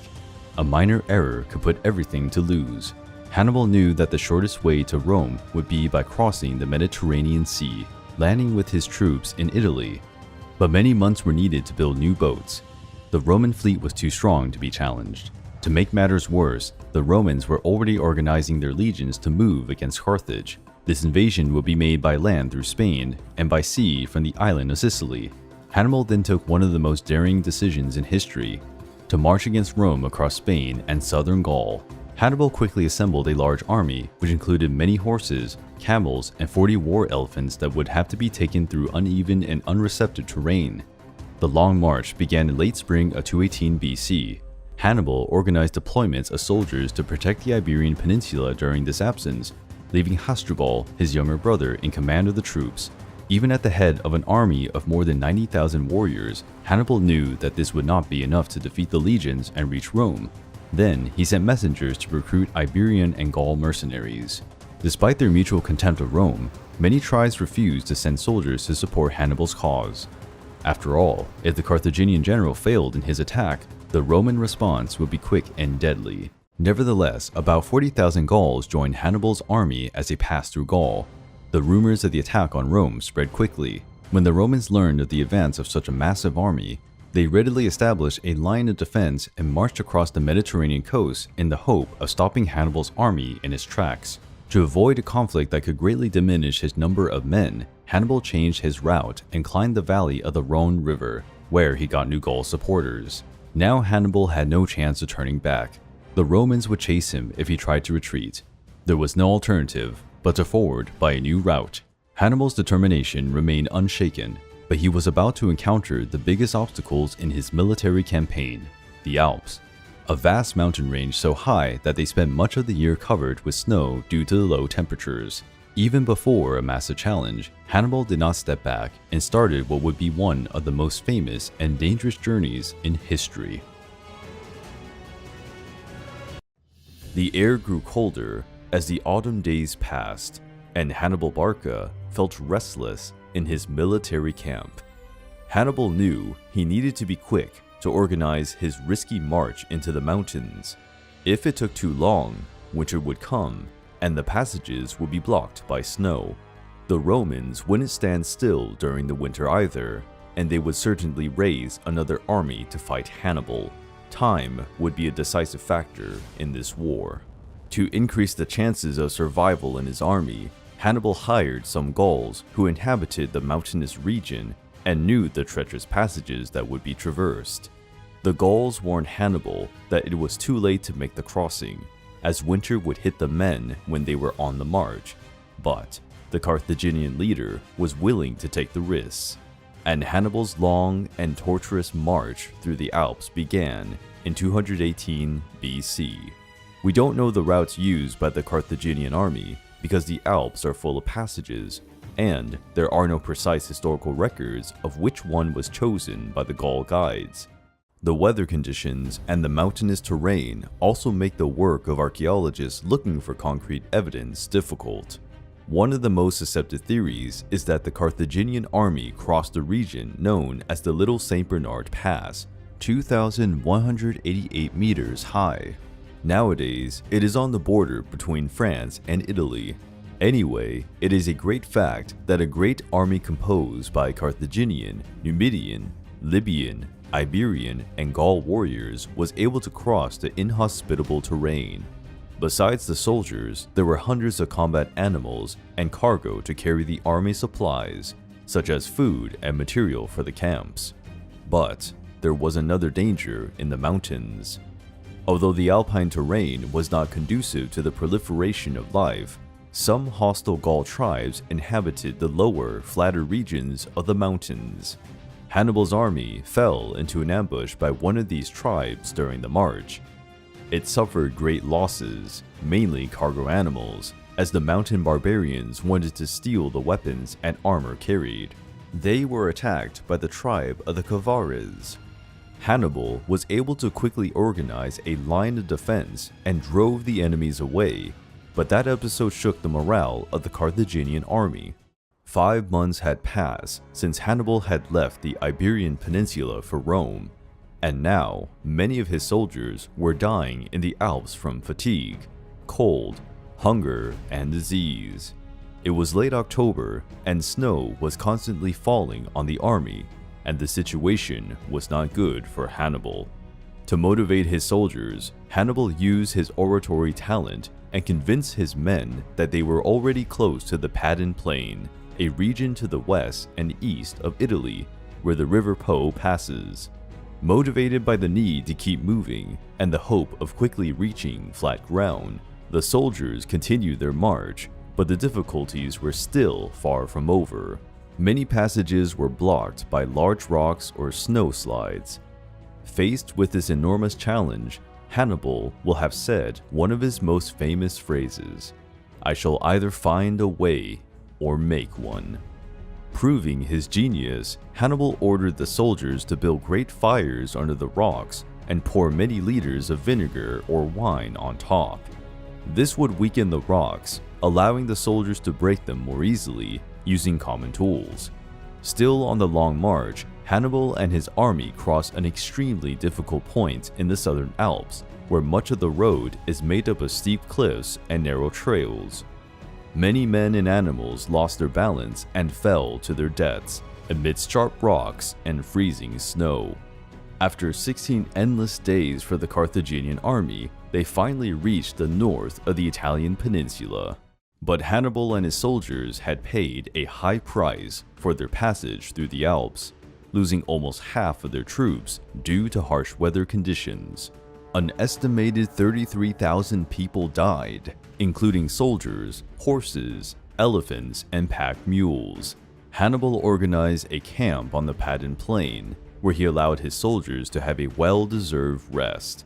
A minor error could put everything to lose. Hannibal knew that the shortest way to Rome would be by crossing the Mediterranean Sea, landing with his troops in Italy. But many months were needed to build new boats. The Roman fleet was too strong to be challenged. To make matters worse, the Romans were already organizing their legions to move against Carthage. This invasion would be made by land through Spain and by sea from the island of Sicily. Hannibal then took one of the most daring decisions in history, to march against Rome across Spain and southern Gaul. Hannibal quickly assembled a large army, which included many horses, camels, and 40 war elephants that would have to be taken through uneven and unreceptive terrain. The long march began in late spring of 218 BC. Hannibal organized deployments of soldiers to protect the Iberian Peninsula during this absence, leaving Hasdrubal, his younger brother, in command of the troops. Even at the head of an army of more than 90,000 warriors, Hannibal knew that this would not be enough to defeat the legions and reach Rome. Then, he sent messengers to recruit Iberian and Gaul mercenaries. Despite their mutual contempt of Rome, many tribes refused to send soldiers to support Hannibal's cause. After all, if the Carthaginian general failed in his attack, the Roman response would be quick and deadly. Nevertheless, about 40,000 Gauls joined Hannibal's army as they passed through Gaul. The rumors of the attack on Rome spread quickly. When the Romans learned of the advance of such a massive army, they readily established a line of defense and marched across the Mediterranean coast in the hope of stopping Hannibal's army in its tracks. To avoid a conflict that could greatly diminish his number of men, Hannibal changed his route and climbed the valley of the Rhone River, where he got new Gaul supporters. Now Hannibal had no chance of turning back. The Romans would chase him if he tried to retreat. There was no alternative but to forward by a new route. Hannibal's determination remained unshaken, but he was about to encounter the biggest obstacles in his military campaign, the Alps. A vast mountain range so high that they spent much of the year covered with snow due to the low temperatures. Even before a massive challenge, Hannibal did not step back and started what would be one of the most famous and dangerous journeys in history. The air grew colder as the autumn days passed, and Hannibal Barca felt restless in his military camp. Hannibal knew he needed to be quick to organize his risky march into the mountains. If it took too long, winter would come, and the passages would be blocked by snow. The Romans wouldn't stand still during the winter either, and they would certainly raise another army to fight Hannibal. Time would be a decisive factor in this war. To increase the chances of survival in his army, Hannibal hired some Gauls who inhabited the mountainous region and knew the treacherous passages that would be traversed. The Gauls warned Hannibal that it was too late to make the crossing, as winter would hit the men when they were on the march, but the Carthaginian leader was willing to take the risks, and Hannibal's long and torturous march through the Alps began in 218 BC. We don't know the routes used by the Carthaginian army because the Alps are full of passages, and there are no precise historical records of which one was chosen by the Gaul guides. The weather conditions and the mountainous terrain also make the work of archaeologists looking for concrete evidence difficult. One of the most accepted theories is that the Carthaginian army crossed a region known as the Little St. Bernard Pass, 2,188 meters high. Nowadays, it is on the border between France and Italy. Anyway, it is a great fact that a great army composed by Carthaginian, Numidian, Libyan, Iberian, and Gaul warriors was able to cross the inhospitable terrain. Besides the soldiers, there were hundreds of combat animals and cargo to carry the army supplies, such as food and material for the camps. But there was another danger in the mountains. Although the alpine terrain was not conducive to the proliferation of life, Some hostile Gaul tribes inhabited the lower, flatter regions of the mountains. Hannibal's army fell into an ambush by one of these tribes during the march. It suffered great losses, mainly cargo animals, as the mountain barbarians wanted to steal the weapons and armor carried. They were attacked by the tribe of the Cavares. Hannibal was able to quickly organize a line of defense and drove the enemies away, but that episode shook the morale of the Carthaginian army. 5 months had passed since Hannibal had left the Iberian Peninsula for Rome, and now many of his soldiers were dying in the Alps from fatigue, cold, hunger, and disease. It was late October, and snow was constantly falling on the army, and the situation was not good for Hannibal. To motivate his soldiers, Hannibal used his oratory talent and convinced his men that they were already close to the Padane Plain, a region to the west and east of Italy where the River Po passes. Motivated by the need to keep moving and the hope of quickly reaching flat ground, the soldiers continued their march, but the difficulties were still far from over. Many passages were blocked by large rocks or snow slides. Faced with this enormous challenge, Hannibal will have said one of his most famous phrases, "I shall either find a way or make one." Proving his genius, Hannibal ordered the soldiers to build great fires under the rocks and pour many liters of vinegar or wine on top. This would weaken the rocks, allowing the soldiers to break them more easily using common tools. Still on the long march, Hannibal and his army cross an extremely difficult point in the southern Alps, where much of the road is made up of steep cliffs and narrow trails. Many men and animals lost their balance and fell to their deaths amidst sharp rocks and freezing snow. After 16 endless days for the Carthaginian army, they finally reached the north of the Italian peninsula. But Hannibal and his soldiers had paid a high price for their passage through the Alps, losing almost half of their troops due to harsh weather conditions. An estimated 33,000 people died, including soldiers, horses, elephants, and pack mules. Hannibal organized a camp on the Padane Plain, where he allowed his soldiers to have a well-deserved rest.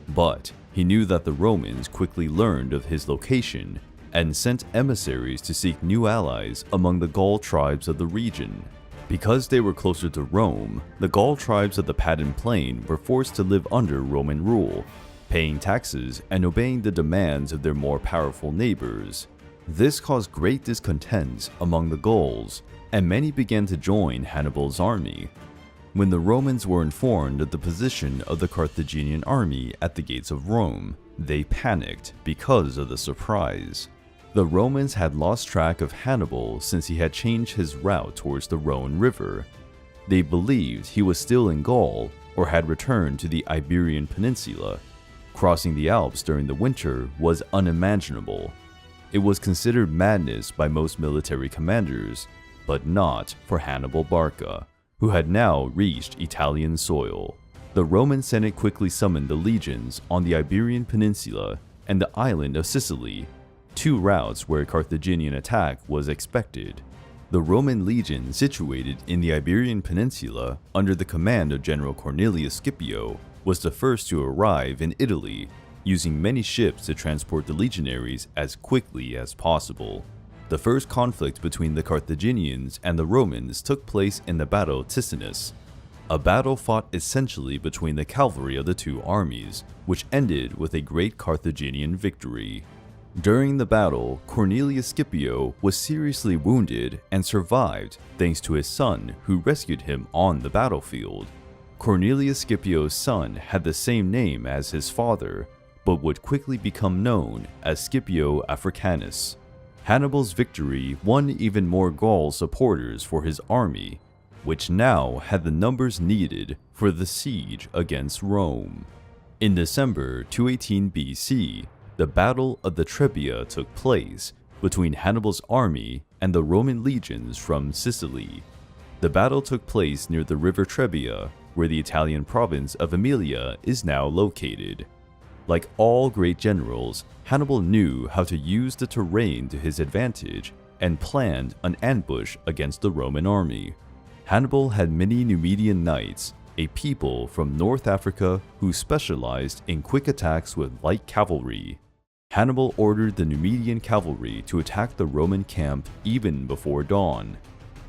But he knew that the Romans quickly learned of his location and sent emissaries to seek new allies among the Gaul tribes of the region. Because they were closer to Rome, the Gaul tribes of the Padane Plain were forced to live under Roman rule, paying taxes and obeying the demands of their more powerful neighbors. This caused great discontent among the Gauls, and many began to join Hannibal's army. When the Romans were informed of the position of the Carthaginian army at the gates of Rome, they panicked because of the surprise. The Romans had lost track of Hannibal since he had changed his route towards the Rhone River. They believed he was still in Gaul or had returned to the Iberian Peninsula. Crossing the Alps during the winter was unimaginable. It was considered madness by most military commanders, but not for Hannibal Barca, who had now reached Italian soil. The Roman Senate quickly summoned the legions on the Iberian Peninsula and the island of Sicily, two routes where a Carthaginian attack was expected. The Roman legion situated in the Iberian Peninsula under the command of General Cornelius Scipio was the first to arrive in Italy, using many ships to transport the legionaries as quickly as possible. The first conflict between the Carthaginians and the Romans took place in the Battle of Ticinus, a battle fought essentially between the cavalry of the two armies, which ended with a great Carthaginian victory. During the battle, Cornelius Scipio was seriously wounded and survived thanks to his son, who rescued him on the battlefield. Cornelius Scipio's son had the same name as his father, but would quickly become known as Scipio Africanus. Hannibal's victory won even more Gaul supporters for his army, which now had the numbers needed for the siege against Rome. In December 218 BC, the Battle of the Trebia took place between Hannibal's army and the Roman legions from Sicily. The battle took place near the river Trebia, where the Italian province of Emilia is now located. Like all great generals, Hannibal knew how to use the terrain to his advantage and planned an ambush against the Roman army. Hannibal had many Numidian knights, a people from North Africa who specialized in quick attacks with light cavalry. Hannibal ordered the Numidian cavalry to attack the Roman camp even before dawn.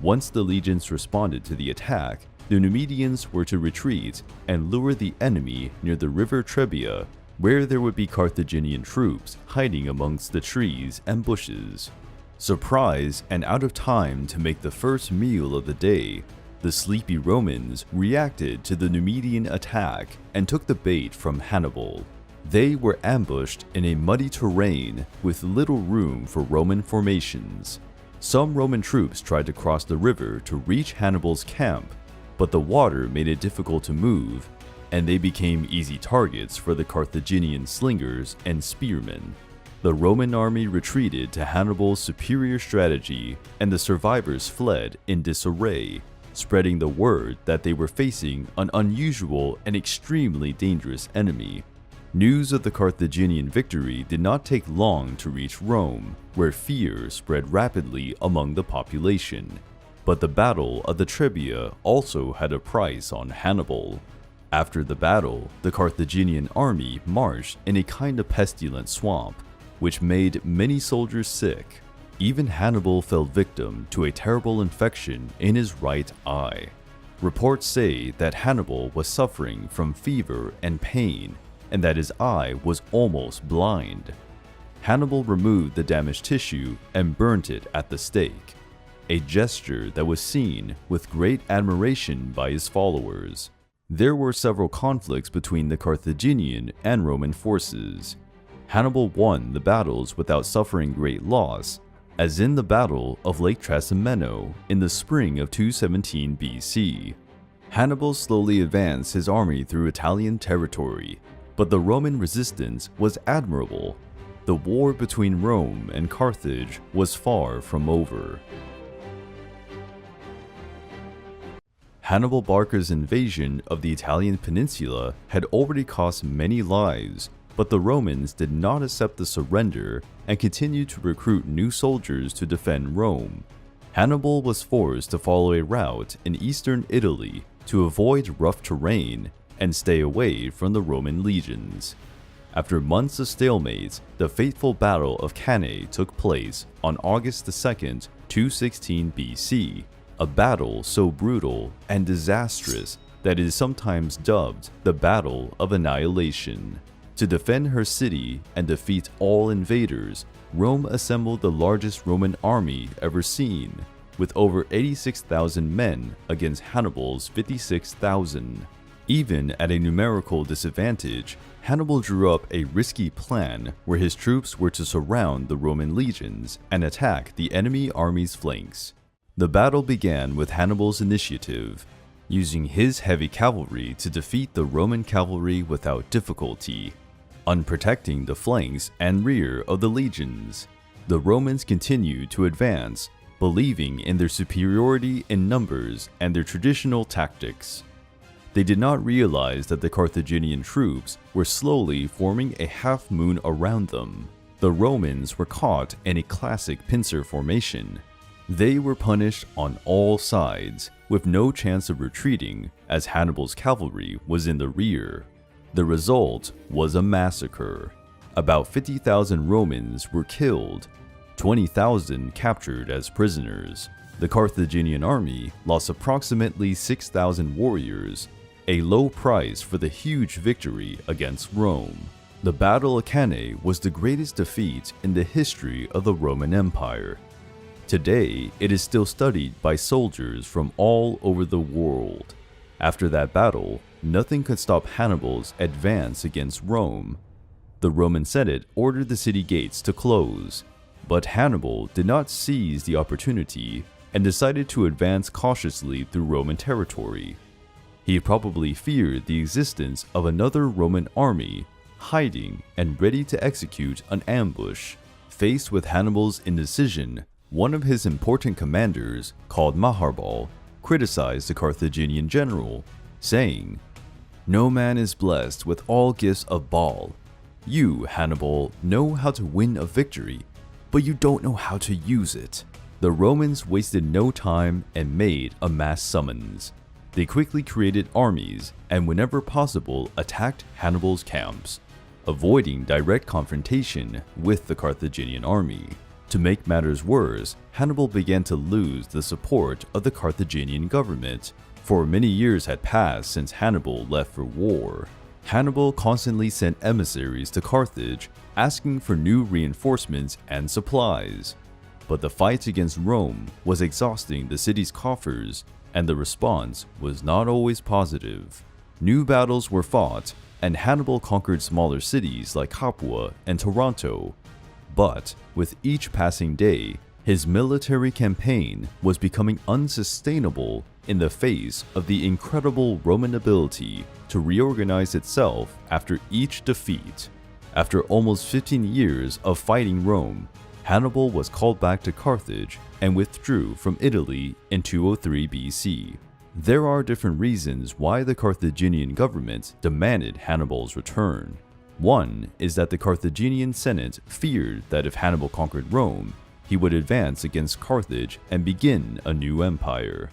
Once the legions responded to the attack, the Numidians were to retreat and lure the enemy near the river Trebia, where there would be Carthaginian troops hiding amongst the trees and bushes. Surprised and out of time to make the first meal of the day, the sleepy Romans reacted to the Numidian attack and took the bait from Hannibal. They were ambushed in a muddy terrain with little room for Roman formations. Some Roman troops tried to cross the river to reach Hannibal's camp, but the water made it difficult to move, and they became easy targets for the Carthaginian slingers and spearmen. The Roman army retreated to Hannibal's superior strategy, and the survivors fled in disarray, spreading the word that they were facing an unusual and extremely dangerous enemy. News of the Carthaginian victory did not take long to reach Rome, where fear spread rapidly among the population. But the Battle of the Trebia also had a price on Hannibal. After the battle, the Carthaginian army marched in a kind of pestilent swamp, which made many soldiers sick. Even Hannibal fell victim to a terrible infection in his right eye. Reports say that Hannibal was suffering from fever and pain, and that his eye was almost blind. Hannibal removed the damaged tissue and burnt it at the stake, a gesture that was seen with great admiration by his followers. There were several conflicts between the Carthaginian and Roman forces. Hannibal won the battles without suffering great loss, as in the Battle of Lake Trasimeno in the spring of 217 BC. Hannibal slowly advanced his army through Italian territory, but the Roman resistance was admirable. The war between Rome and Carthage was far from over. Hannibal Barca's invasion of the Italian peninsula had already cost many lives, but the Romans did not accept the surrender and continued to recruit new soldiers to defend Rome. Hannibal was forced to follow a route in eastern Italy to avoid rough terrain and stay away from the Roman legions. After months of stalemate, the fateful Battle of Cannae took place on August 2nd, 216 BC, a battle so brutal and disastrous that it is sometimes dubbed the Battle of Annihilation. To defend her city and defeat all invaders, Rome assembled the largest Roman army ever seen, with over 86,000 men against Hannibal's 56,000. Even at a numerical disadvantage, Hannibal drew up a risky plan where his troops were to surround the Roman legions and attack the enemy army's flanks. The battle began with Hannibal's initiative, using his heavy cavalry to defeat the Roman cavalry without difficulty, unprotecting the flanks and rear of the legions. The Romans continued to advance, believing in their superiority in numbers and their traditional tactics. They did not realize that the Carthaginian troops were slowly forming a half-moon around them. The Romans were caught in a classic pincer formation. They were punished on all sides, with no chance of retreating, as Hannibal's cavalry was in the rear. The result was a massacre. About 50,000 Romans were killed, 20,000 captured as prisoners. The Carthaginian army lost approximately 6,000 warriors, a low price for the huge victory against Rome. The Battle of Cannae was the greatest defeat in the history of the Roman Empire. Today, it is still studied by soldiers from all over the world. After that battle, nothing could stop Hannibal's advance against Rome. The Roman Senate ordered the city gates to close, but Hannibal did not seize the opportunity and decided to advance cautiously through Roman territory. He probably feared the existence of another Roman army hiding and ready to execute an ambush. Faced with Hannibal's indecision, one of his important commanders, called Hannibal, criticized the Carthaginian general, saying, "No man is blessed with all gifts of Baal. You, Hannibal, know how to win a victory, but you don't know how to use it. The Romans wasted no time and made a mass summons. They quickly created armies and whenever possible attacked Hannibal's camps, avoiding direct confrontation with the Carthaginian army. To make matters worse, Hannibal began to lose the support of the Carthaginian government, for many years had passed since Hannibal left for war. Hannibal constantly sent emissaries to Carthage asking for new reinforcements and supplies. But the fight against Rome was exhausting the city's coffers, and the response was not always positive. New battles were fought, and Hannibal conquered smaller cities like Capua and Taranto. But with each passing day, his military campaign was becoming unsustainable in the face of the incredible Roman ability to reorganize itself after each defeat. After almost 15 years of fighting Rome, Hannibal was called back to Carthage and withdrew from Italy in 203 BC. There are different reasons why the Carthaginian government demanded Hannibal's return. One is that the Carthaginian Senate feared that if Hannibal conquered Rome, he would advance against Carthage and begin a new empire.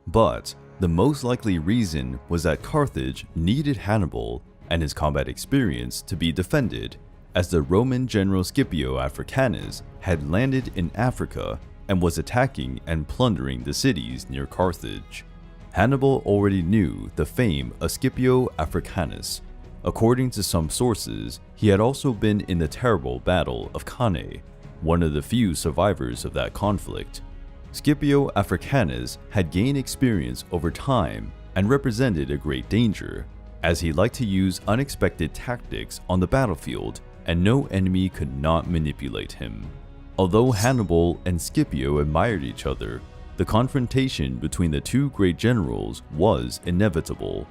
But the most likely reason was that Carthage needed Hannibal and his combat experience to be defended, as the Roman general Scipio Africanus had landed in Africa and was attacking and plundering the cities near Carthage. Hannibal already knew the fame of Scipio Africanus. According to some sources, he had also been in the terrible Battle of Cannae, one of the few survivors of that conflict. Scipio Africanus had gained experience over time and represented a great danger, as he liked to use unexpected tactics on the battlefield and no enemy could not manipulate him. Although Hannibal and Scipio admired each other, the confrontation between the two great generals was inevitable.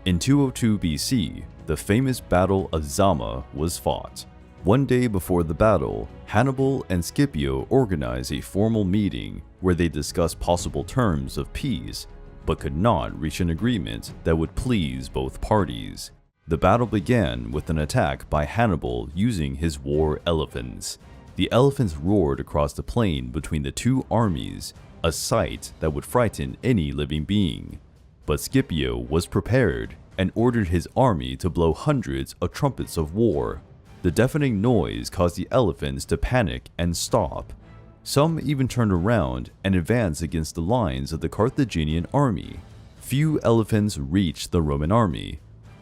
In 202 BC, the famous Battle of Zama was fought. One day before the battle, Hannibal and Scipio organized a formal meeting where they discussed possible terms of peace, but could not reach an agreement that would please both parties. The battle began with an attack by Hannibal using his war elephants. The elephants roared across the plain between the two armies, a sight that would frighten any living being. But Scipio was prepared and ordered his army to blow hundreds of trumpets of war. The deafening noise caused the elephants to panic and stop. Some even turned around and advanced against the lines of the Carthaginian army. Few elephants reached the Roman army,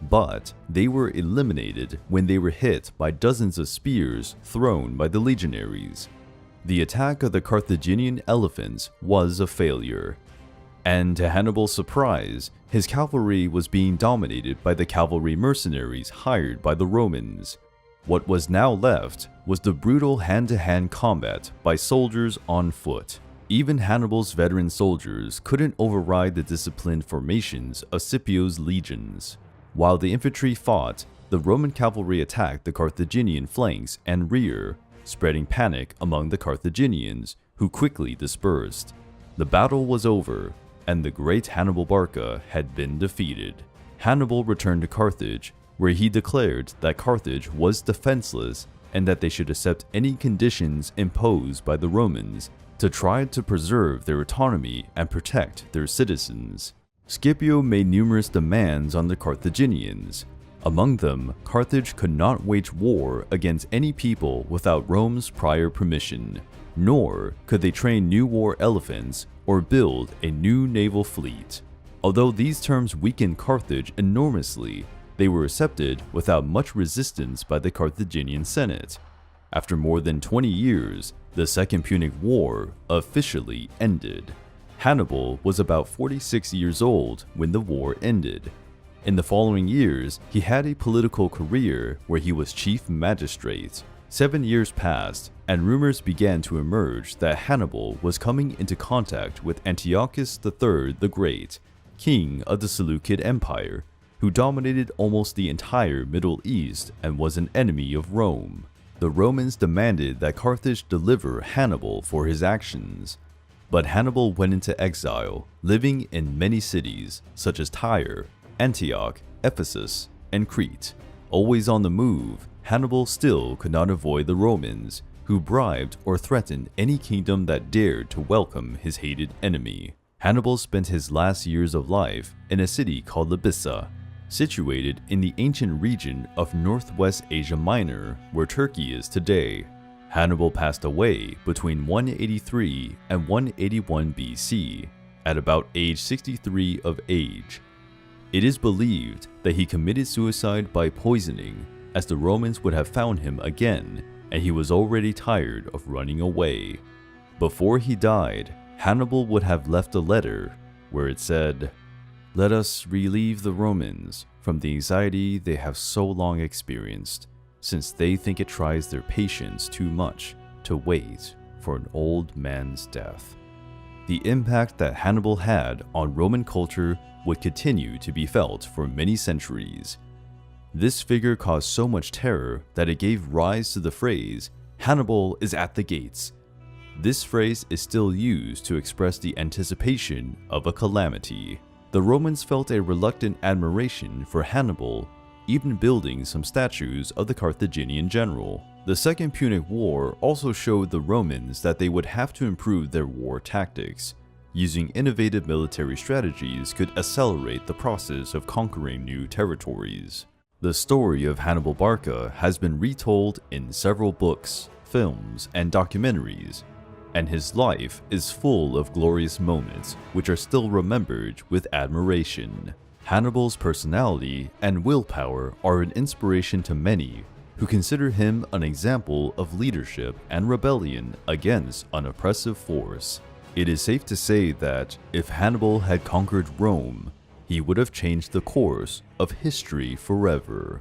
but they were eliminated when they were hit by dozens of spears thrown by the legionaries. The attack of the Carthaginian elephants was a failure, and to Hannibal's surprise, his cavalry was being dominated by the cavalry mercenaries hired by the Romans. What was now left was the brutal hand-to-hand combat by soldiers on foot. Even Hannibal's veteran soldiers couldn't override the disciplined formations of Scipio's legions. While the infantry fought, the Roman cavalry attacked the Carthaginian flanks and rear, spreading panic among the Carthaginians, who quickly dispersed. The battle was over, and the great Hannibal Barca had been defeated. Hannibal returned to Carthage, where he declared that Carthage was defenseless and that they should accept any conditions imposed by the Romans to try to preserve their autonomy and protect their citizens. Scipio made numerous demands on the Carthaginians. Among them, Carthage could not wage war against any people without Rome's prior permission, nor could they train new war elephants or build a new naval fleet. Although these terms weakened Carthage enormously, they were accepted without much resistance by the Carthaginian Senate. After more than 20 years, the Second Punic War officially ended. Hannibal was about 46 years old when the war ended. In the following years, he had a political career where he was chief magistrate. 7 years passed, and rumors began to emerge that Hannibal was coming into contact with Antiochus III the Great, king of the Seleucid Empire, who dominated almost the entire Middle East and was an enemy of Rome. The Romans demanded that Carthage deliver Hannibal for his actions. But Hannibal went into exile, living in many cities such as Tyre, Antioch, Ephesus, and Crete. Always on the move, Hannibal still could not avoid the Romans, who bribed or threatened any kingdom that dared to welcome his hated enemy. Hannibal spent his last years of life in a city called Labissa, situated in the ancient region of northwest Asia Minor, where Turkey is today. Hannibal passed away between 183 and 181 BC, at about age 63 of age. It is believed that he committed suicide by poisoning, as the Romans would have found him again, and he was already tired of running away. Before he died, Hannibal would have left a letter where it said, "Let us relieve the Romans from the anxiety they have so long experienced, since they think it tries their patience too much to wait for an old man's death." The impact that Hannibal had on Roman culture would continue to be felt for many centuries. This figure caused so much terror that it gave rise to the phrase, "Hannibal is at the gates." This phrase is still used to express the anticipation of a calamity. The Romans felt a reluctant admiration for Hannibal, even building some statues of the Carthaginian general. The Second Punic War also showed the Romans that they would have to improve their war tactics. Using innovative military strategies could accelerate the process of conquering new territories. The story of Hannibal Barca has been retold in several books, films, and documentaries, and his life is full of glorious moments which are still remembered with admiration. Hannibal's personality and willpower are an inspiration to many, who consider him an example of leadership and rebellion against an oppressive force. It is safe to say that if Hannibal had conquered Rome, he would have changed the course of history forever.